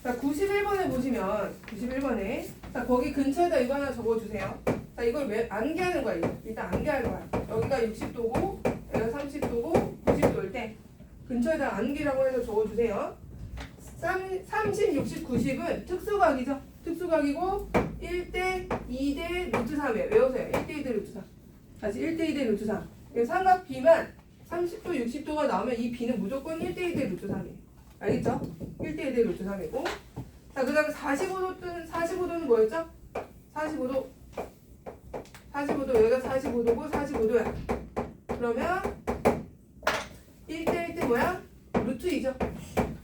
자, 91번에 보시면 91번에 자, 거기 근처에다 이거 하나 적어주세요. 자, 이걸 왜 암기하는 거야? 이거. 일단 암기하는 거야. 여기가 60도고 여기가 30도고 90도일 때 근처에다 암기라고 해서 적어주세요. 30, 60, 90은 특수각이죠. 특수각이고 1대 2대 루트 3이에요. 외우세요. 1대 2대 루트 3. 다시 1대 2대 루트 3. 삼각 B만 30도, 60도가 나오면 이 B는 무조건 1대 2대 루트 3이에요. 알겠죠? 1대1대 루트 3이고. 자, 그 다음에 45도는 뭐였죠? 45도. 45도, 여기가 45도고 45도야. 그러면 1대1대 뭐야? 루트 2죠.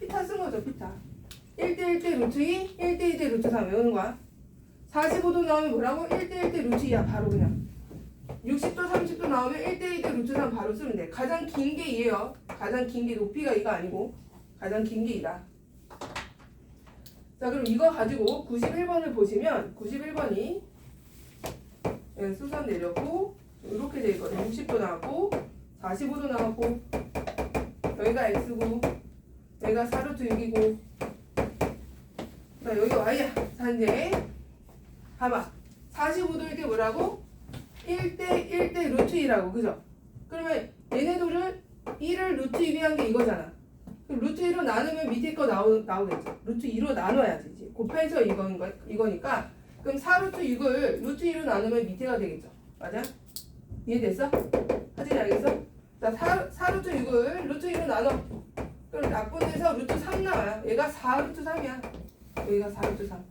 피타 쓴 거죠, 피타. 1대1대 루트 2, 1대1대 루트 3 외우는 거야. 45도 나오면 뭐라고? 1대1대 루트 2야, 바로 그냥. 60도, 30도 나오면 1대1대 루트 3 바로 쓰면 돼. 가장 긴 게 2예요. 가장 긴 게 높이가 2가 아니고 가장 긴 게 2다. 자, 그럼 이거 가지고 91번을 보시면 91번이 수선 내렸고 이렇게 돼 있거든. 60도 나왔고 45도 나왔고 여기가 x고 여기가 4루트 6이고 자, 여기 y야. 자, 이제 봐봐. 45도일 때 뭐라고? 1대 루트 2라고, 그죠? 그러면 얘네들을 1을 루트 2비 한 게 이거잖아. 그럼 루트 2로 나누면 밑에 거 나오겠죠. 루트 2로 나눠야지. 이제 곱해서 이거니까. 그럼 4루트 6을 루트 2로 나누면 밑에가 되겠죠. 맞아? 이해됐어? 하진이 알겠어? 자, 4루트 6을 루트 2로 나눠. 그럼 약분해서 루트 3 나와요. 얘가 4루트 3이야. 여기가 4루트 3.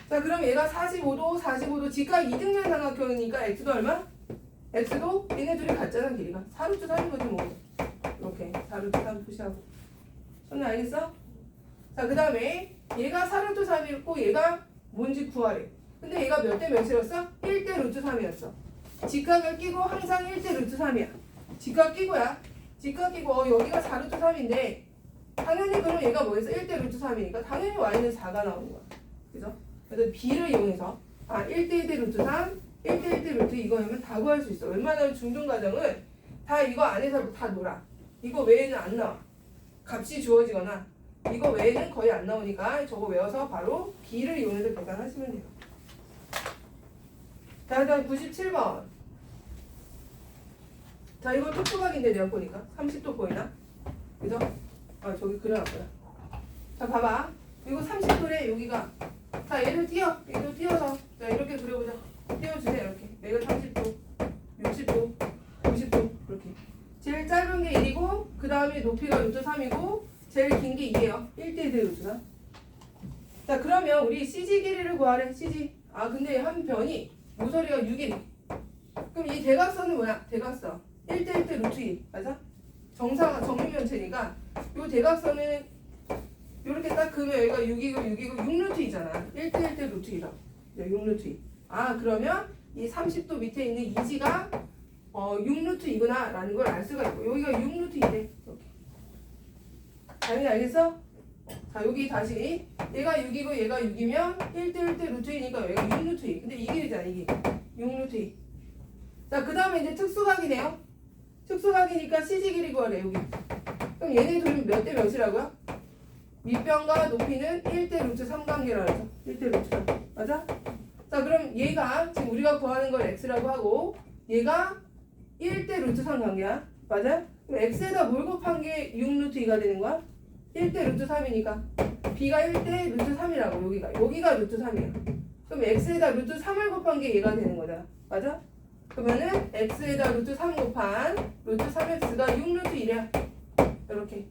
자, 그럼 얘가 45도 직각 이등변 삼각형이니까 x도 얼마? x도 얘네 둘이 같잖아, 길이가. 4루트 3인 거지 뭐. 이렇게 4루트 3 표시하고. 손님 알겠어? 자, 그 다음에 얘가 4루트 3이었고 얘가 뭔지 구하래. 근데 얘가 몇 대 몇이었어? 1대 루트 3이었어. 직각을 끼고 항상 1대 루트 3이야. 직각 끼고야. 직각 끼고 여기가 4루트 3인데 당연히 그럼 얘가 뭐였어? 1대 루트 3이니까 당연히 y는 4가 나오는 거야. 그죠? 그래서 b를 이용해서 1대1대 루트 3, 1대1대 루트 이거면 다 구할 수 있어. 웬만하면 중등과정은 다 이거 안에서 다 놀아. 이거 외에는 안 나와. 값이 주어지거나 이거 외에는 거의 안 나오니까 저거 외워서 바로 b를 이용해서 계산하시면 돼요. 자, 다음 97번. 자, 이거 톡톡각인데 내가 보니까 30도 보이나? 그죠? 저기 그려놨구나. 자, 봐봐. 이거 30도래 여기가. 자, 얘를 얘도 띄어서 자, 이렇게 그려보자. 띄워주세요. 이렇게. 내가 30도, 60도, 90도 이렇게. 제일 짧은 게 1이고 그 다음에 높이가 루트 3이고 제일 긴 게 2예요. 1대1대 루트 3. 자, 그러면 우리 CG 길이를 구하래. CG. 근데 한 변이 모서리가 6이래. 그럼 이 대각선은 뭐야? 대각선. 1대1대 루트 2. 맞아? 정육면체니까 이 대각선은 이렇게 딱 그으면 여기가 6이고 6루트 2잖아. 1대1대 루트 2라. 6루트 2. 그러면 이 30도 밑에 있는 2지가 6루트 2구나 라는 걸 알 수가 있고 여기가 6루트 2래. 이렇게. 당연히 알겠어? 자, 여기 다시 얘가 6이고 얘가 6이면 1대1대 루트 2니까 여기가 6루트 2. 근데 이 길이잖아, 이게. 6루트 2. 자, 그 다음에 이제 특수각이네요. 특수각이니까 CG 길이 구하래, 여기. 그럼 얘네 둘이 몇 대 몇이라고요? 밑변과 높이는 1대 루트 3관계라고 해서 1대 루트 3. 맞아? 자, 그럼 얘가 지금 우리가 구하는 걸 x라고 하고 얘가 1대 루트 3 관계야. 맞아? 그럼 x에다 뭘 곱한 게 6루트 2가 되는 거야? 1대 루트 3이니까 b가 1대 루트 3이라고 여기가 루트 3이야. 그럼 x에다 루트 3을 곱한 게 얘가 되는 거잖아. 맞아? 그러면은 x에다 루트 3 곱한 루트 3x가 6루트 1이야. 이렇게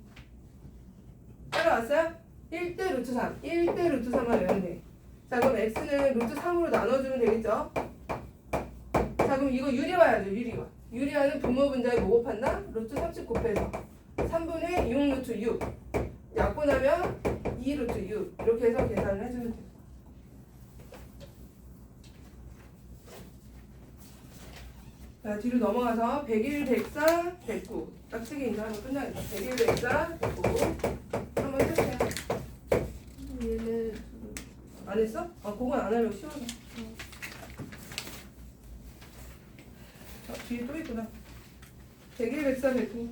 따라왔어요? 1대 루트 3 1대 루트 3을 외우면 돼. 자, 그럼 x는 루트 3으로 나눠주면 되겠죠? 자, 그럼 이거 유리화야죠. 유리화는 분모분자에 뭐 곱한다? 루트 30 곱해서 3분의 6 루트 6 약분하면 2 루트 6 이렇게 해서 계산을 해주면 돼요. 자, 뒤로 넘어가서 101, 104, 109 딱 3개 이제 하면 끝나겠다. 101, 104, 109 한번 해주세요. 얘는 안 했어? 그건 안 하려고 쉬워서. 뒤에 또 있구나. 101, 104, 109.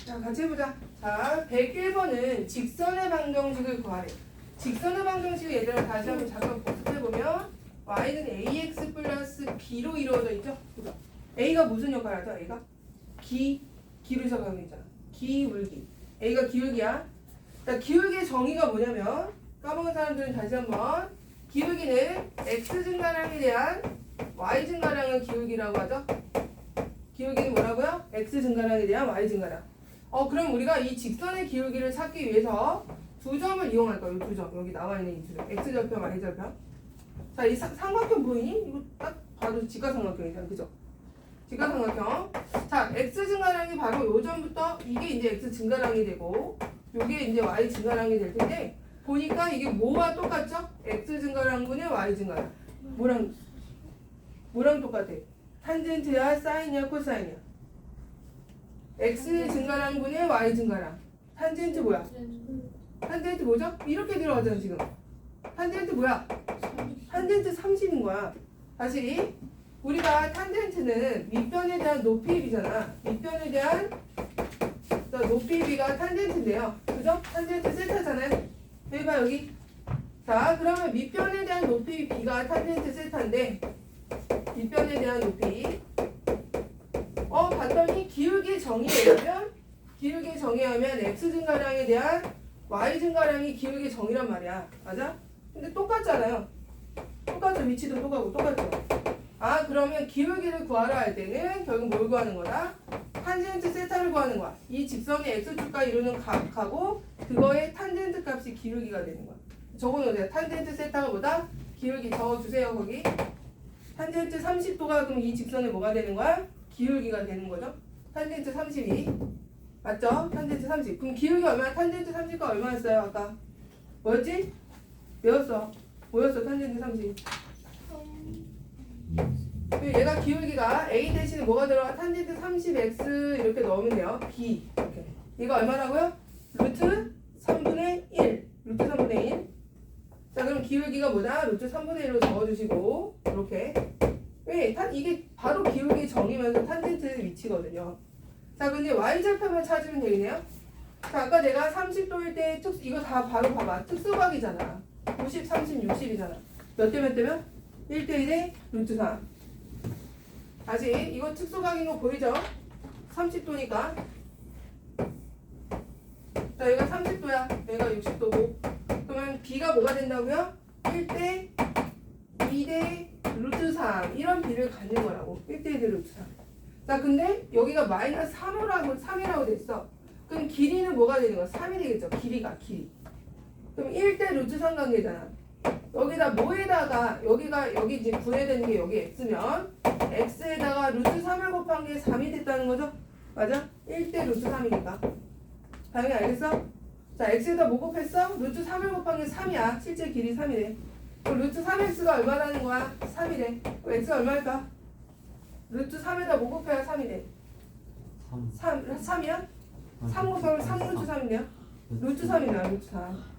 자, 같이 해보자. 자, 101번은 직선의 방정식을 구하래. 직선의 방정식 얘들아 다시 한번 잠깐 복습해보면 y는 ax 플러스 b로 이루어져 있죠? 그죠? a가 무슨 역할을 하죠? a가? 기울기 적용이잖아. 기울기. a가 기울기야. 자, 기울기의 정의가 뭐냐면 까먹은 사람들은 다시 한번 기울기는 x 증가량에 대한 y 증가량을 기울기라고 하죠. 기울기는 뭐라고요? x 증가량에 대한 y 증가량. 그럼 우리가 이 직선의 기울기를 찾기 위해서 두 점을 이용할 거예요. 두 점. 여기 나와 있는 이 두 점. x절편, y절편. 자, 이 삼각형 보이니? 이거 딱 봐도 직각삼각형이잖아. 그죠? 직각삼각형. 자, x 증가량이 바로 요 점부터 이게 이제 x 증가량이 되고 요게 이제 y 증가량이 될 텐데 보니까 이게 뭐와 똑같죠? x 증가량분의 y 증가량. 뭐랑 똑같아? 탄젠트야, 사인이야, 코사인이야? x 증가량분의 y 증가량. 탄젠트 뭐야? 탄젠트 뭐죠? 이렇게 들어가잖아 지금. 탄젠트 뭐야? 탄젠트 30인 거야. 다시 우리가 탄젠트는 밑변에 대한 높이비잖아. 밑변에 대한 높이비가 탄젠트인데요. 그죠? 탄젠트 세타잖아요. 여기 봐 여기. 자, 그러면 밑변에 대한 높이 b가 탄젠트 세타인데 밑변에 대한 높이 봤더니 기울기 정의하면 x 증가량에 대한 y 증가량이 기울기 정의란 말이야. 맞아? 근데 똑같잖아요. 똑같죠. 위치도 똑같죠. 그러면 기울기를 구하라 할 때는 결국 뭘 구하는 거다? 탄젠트 세타를 구하는 거야. 이 직선의 x축과 이루는 각하고 그거의 탄젠트 값이 기울기가 되는 거야. 적어놓으세요. 탄젠트 세타가 뭐다? 기울기 적어주세요. 거기 탄젠트 30도가 그럼 이 직선에 뭐가 되는 거야? 기울기가 되는 거죠. 탄젠트 32 맞죠? 탄젠트 30. 그럼 기울기 얼마야? 탄젠트 30가 얼마였어요? 아까 뭐였지? 뭐였어? 탄젠트 30. 얘가 기울기가 a 대신에 뭐가 들어가? 탄젠트 30x 이렇게 넣으면 돼요. b 이렇게. 얘가 얼마라고요? 루트 3분의 1. 루트 3분의 1. 자, 그럼 기울기가 뭐다? 루트 3분의 1로 적어주시고 이렇게. 왜? 이게 바로 기울기 정이면서 탄젠트 위치거든요. 자, 근데 y절편만 찾으면 되겠네요. 자, 아까 내가 30도일 때 이거 다 바로 봐봐. 특수각이잖아. 90, 30, 60이잖아. 몇 대 몇 대면? 1대1에 루트 3. 다시 이거 특수각인 거 보이죠? 30도니까. 자, 얘가 30도야. 얘가 60도고. 그러면 b가 뭐가 된다고요? 1대 2대 루트 3 이런 비를 갖는 거라고. 1대1대 루트 3. 자, 근데 여기가 마이너스 3이라고 됐어. 그럼 길이는 뭐가 되는 거야? 3이 되겠죠. 길이. 그럼 1대 루트 3 관계잖아. 여기다 뭐에다가 여기 이제 구해야 되는 게 여기 x면 x에다가 루트 3을 곱한 게 3이 됐다는 거죠? 맞아? 1대 루트 3이니까. 당연히 알겠어? 자, x에다 뭐 곱했어? 루트 3을 곱한 게 3이야. 실제 길이 3이래. 그럼 루트 3x가 얼마라는 거야? 3이래. 그럼 x가 얼마일까? 루트 3에다 뭐 곱해야 3이래? 3이야? 3 곱하면 3 루트 3이네요? 루트 3이네, 루트 3.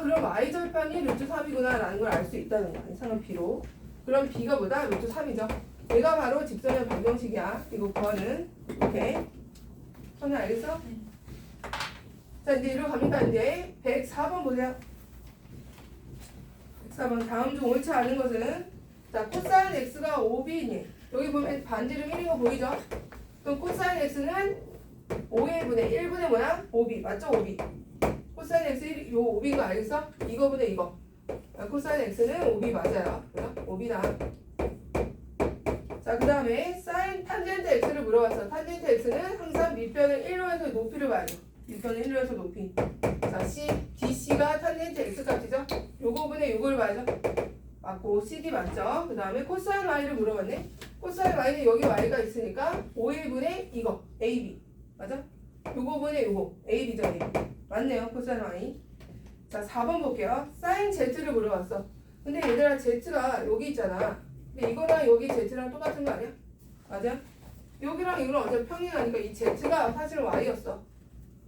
그럼 y절편이 루트 3이구나 라는 걸 알 수 있다는 거야. 이상한 b로. 그럼 b가 뭐다? 루트 3이죠. 얘가 바로 직선의 방정식이야. 이거 구하는. 오케이. 선생 알겠어? 자, 이제 이리로 갑니다. 이제 104번 보세요. 104번. 다음 중 옳지 않은 것은 자, 코사인 x가 5b니 여기 보면 반지름 1인 거 보이죠? 그럼 코사인 x는 5의 분의 1분의 뭐야? 5b. 맞죠? 5b. 코사인 x 요 5b인 거 알겠어? 이거분의 이거. 코사인 x는 5b 맞아요. 그죠? 5b다. 자, 그 다음에 사인 탄젠트 x를 물어봤어. 탄젠트 x는 항상 밑변을 1로 해서 높이를 봐야죠. 밑변을 1로 해서 높이. 자, DC가 탄젠트 x 값이죠? 요거분의 요걸 봐야죠. 맞고 CD 맞죠? 그 다음에 코사인 y를 물어봤네. 코사인 y는 여기 y가 있으니까 5일분의 이거 AB 맞아? 요거분의 요거 AB죠. AB. 맞네요. 코사인 y. 자, 4번 볼게요. 사인 z를 물어봤어. 근데 얘들아 z가 여기 있잖아. 근데 이거랑 여기 z랑 똑같은 거 아니야? 맞아? 여기랑 이거랑 어차피 평행하니까 이 z가 사실은 y였어.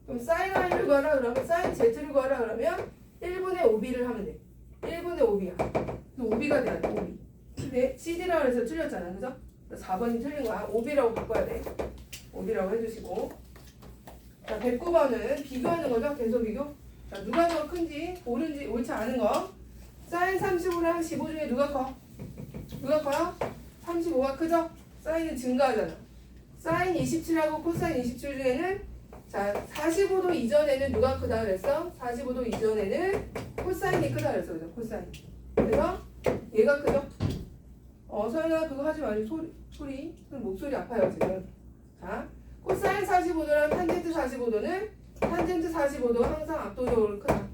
그럼 사인 y를 구하라 그러면 사인 z를 구하라 그러면 1분의 5b를 하면 돼. 1분의 5b야. 5b가 돼야 돼. 5b. 근데 CD라고 해서 틀렸잖아. 그죠? 4번이 틀린 거야. 5b라고 바꿔야 돼. 5b라고 해주시고. 자, 109번은 비교하는 거죠. 계속 비교. 자, 누가 더 큰지, 옳지 않은 거. 사인 35랑 15 중에 누가 커? 누가 커요? 35가 크죠? 사인은 증가하잖아. 사인 27하고 코사인 27 중에는 자, 45도 이전에는 누가 크다 그랬어? 45도 이전에는 코사인이 크다 그랬어. 그죠? 코사인. 그래서 얘가 크죠? 서연아 그거 하지 말고 소리. 목소리 아파요 지금. 자, 코사인 45도랑 탄젠트 45도는 탄젠트 45도 항상 압도적으로 크다.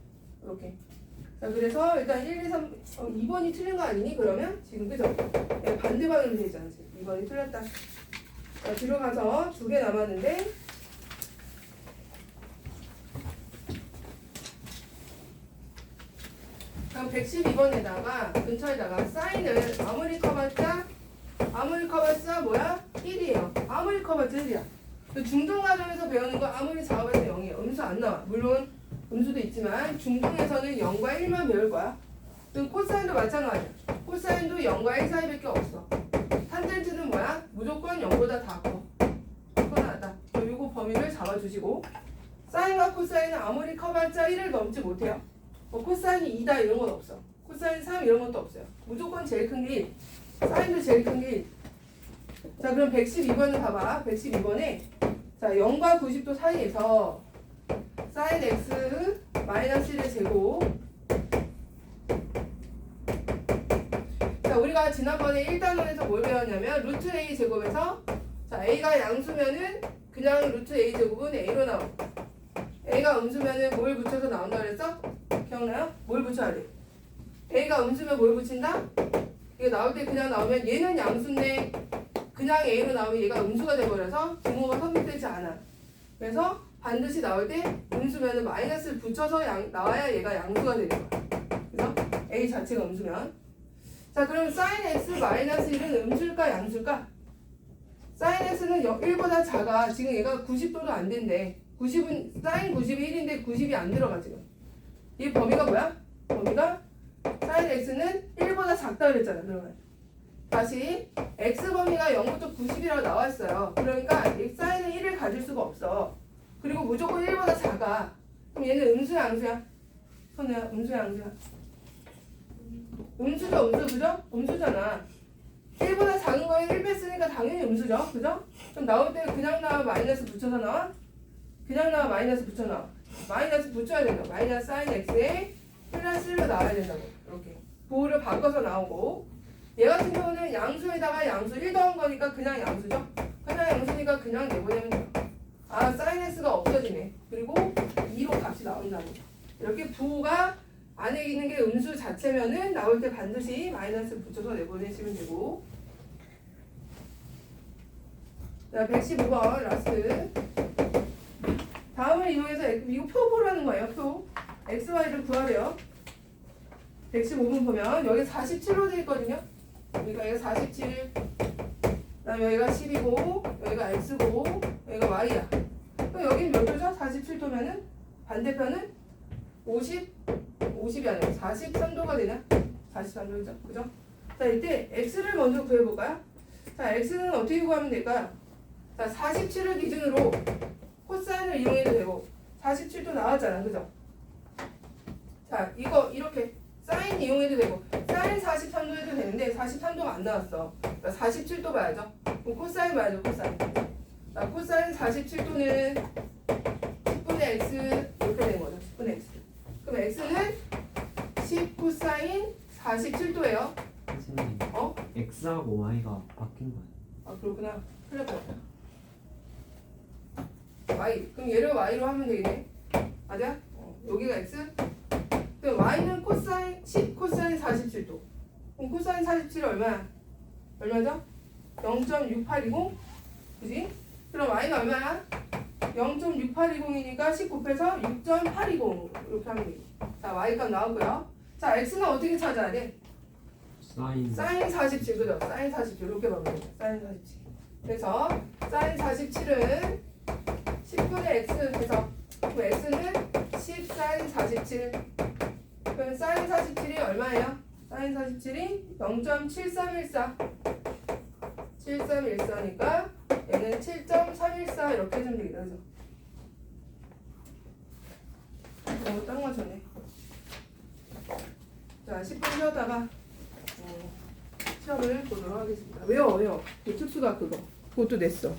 이렇게. 자, 그래서 일단 1, 2, 3, 2번이 틀린 거 아니니? 그러면 지금 그죠? 네, 반대 방향으로 되어 있잖아 지금. 2번이 틀렸다. 자, 뒤로 가서 2개 남았는데 그럼 112번에다가 근처에다가 사인을 아무리 커봤자 뭐야? 1이에요. 아무리 커봤자 1이야. 중등 과정에서 배우는 거 아무리 작업해서 0이에요. 음수 안 나와. 물론 음수도 있지만 중등에서는 0과 1만 배울 거야. 또 코사인도 마찬가지야. 코사인도 0과 1 사이밖에 없어. 탄젠트는 뭐야? 무조건 0보다 다 커. 그건 알다. 요거 범위를 잡아주시고 사인과 코사인은 아무리 커봤자 1을 넘지 못해요. 코사인이 2다 이런 건 없어. 코사인 3 이런 것도 없어요. 무조건 제일 큰 게 1. 사인도 제일 큰 게 1. 자, 그럼 112번을 봐봐. 112번에 자, 0과 90도 사이에서 사인 x 마이너스 1의 제곱. 자, 우리가 지난번에 1단원에서 뭘 배웠냐면 루트 a 제곱에서 자, a가 양수면은 그냥 루트 a 제곱은 a로 나오고 a가 음수면은 뭘 붙여서 나온다 그랬어? 기억나요? 뭘 붙여야 돼? a가 음수면 뭘 붙인다? 이거 나올 때 그냥 나오면 얘는 양수인데 그냥 a로 나오면 얘가 음수가 돼버려서 분모가 성립되지 않아. 그래서 반드시 나올 때 음수면은 마이너스를 붙여서 나와야 얘가 양수가 되는 거야. 그래서 a 자체가 음수면. 자, 그럼 sin x 마이너스 1은 음수일까 양수일까? sin x는 1보다 작아. 지금 얘가 90도도 안 된대. 90은 sin 90이 1인데 90이 안 들어가 지금. 이 범위가 뭐야? 범위가 sin x는 1보다 작다 그랬잖아. 그러면 다시 x 범위가 0부터 90이라고 나왔어요. 그러니까 sin은 1을 가질 수가 없어. 그리고 무조건 1보다 작아. 그럼 얘는 음수야 양수야? 선우야 음수야 양수야? 음수죠 음수 그죠? 음수잖아. 1보다 작은 거에 1 뺐으니까 당연히 음수죠. 그죠? 그럼 나올 때 그냥 나와 마이너스 붙여서 나와? 그냥 나와 마이너스 붙여 나와. 마이너스 붙여야 된다. 마이너스 sin x에 플러스 1로 나와야 된다고. 이렇게 부호를 바꿔서 나오고 얘 같은 경우는 양수에다가 양수 1 더한 거니까 그냥 양수죠. 그냥 양수니까 그냥 내보내면 돼요. 아, sin x가 없어지네. 그리고 2로 값이 나온다고. 이렇게 부호가 안에 있는 게 음수 자체면은 나올 때 반드시 마이너스 붙여서 내보내시면 되고. 자, 115번 라스트. 다음을 이용해서 이거 표 보라는 거예요. 표. x, y를 구하래요. 115번 보면 여기 47로 되어 있거든요. 여기가 47, 그다음 여기가 10이고 여기가 x고 여기가 y야. 그럼 여기는 몇 도죠? 47도면은 반대편은 50이 아니고 43도가 되나? 43도죠. 그죠? 자, 이때 x를 먼저 구해볼까요? 자, x는 어떻게 구하면 될까요? 자, 47을 기준으로 코사인을 이용해도 되고 47도 나왔잖아. 그죠? 자, 이거 이렇게 사인 이용해도 되고 사인 43도 해도 되는데 43도가 안 나왔어. 그러니까 47도 봐야죠. 그럼 코사인 봐야죠. 코사인. 자, 코사인 47도는 10분의 x 이렇게 되는 거죠. 10분의 x. 그럼 x는 10 코사인 47도예요. 선생님, 어? x하고 y가 바뀐 거예요. 아, 그렇구나. 틀렸다. y. 그럼 얘를 y로 하면 되겠네. 맞아? 여기가 x. 그럼 y는 코사인 10 코사인 47도. 그럼 코사인 47이 얼마야? 얼마죠? 0.6820. 그지? 그럼 y는 얼마야? 0.6820이니까 10 곱해서 6.820 이렇게 하면 되겠네. 자, y값 나오고요. 자, x는 어떻게 찾아야 돼? 사인 사인 47, 그죠? 사인 47 이렇게 보면 돼요. 사인 47. 그래서 사인 47은 10분의 x 해서 그 x는 10 사인 47. 그럼 사인 47이 얼마예요? 사인 47이 0.7314. 7314니까 얘는 7.314 이렇게 해주면 되겠다. 그죠? 딱 맞췄네. 자, 10분 쉬었다가 시험을 보도록 하겠습니다. 외워. 그 특수가 그거. 그것도 냈어.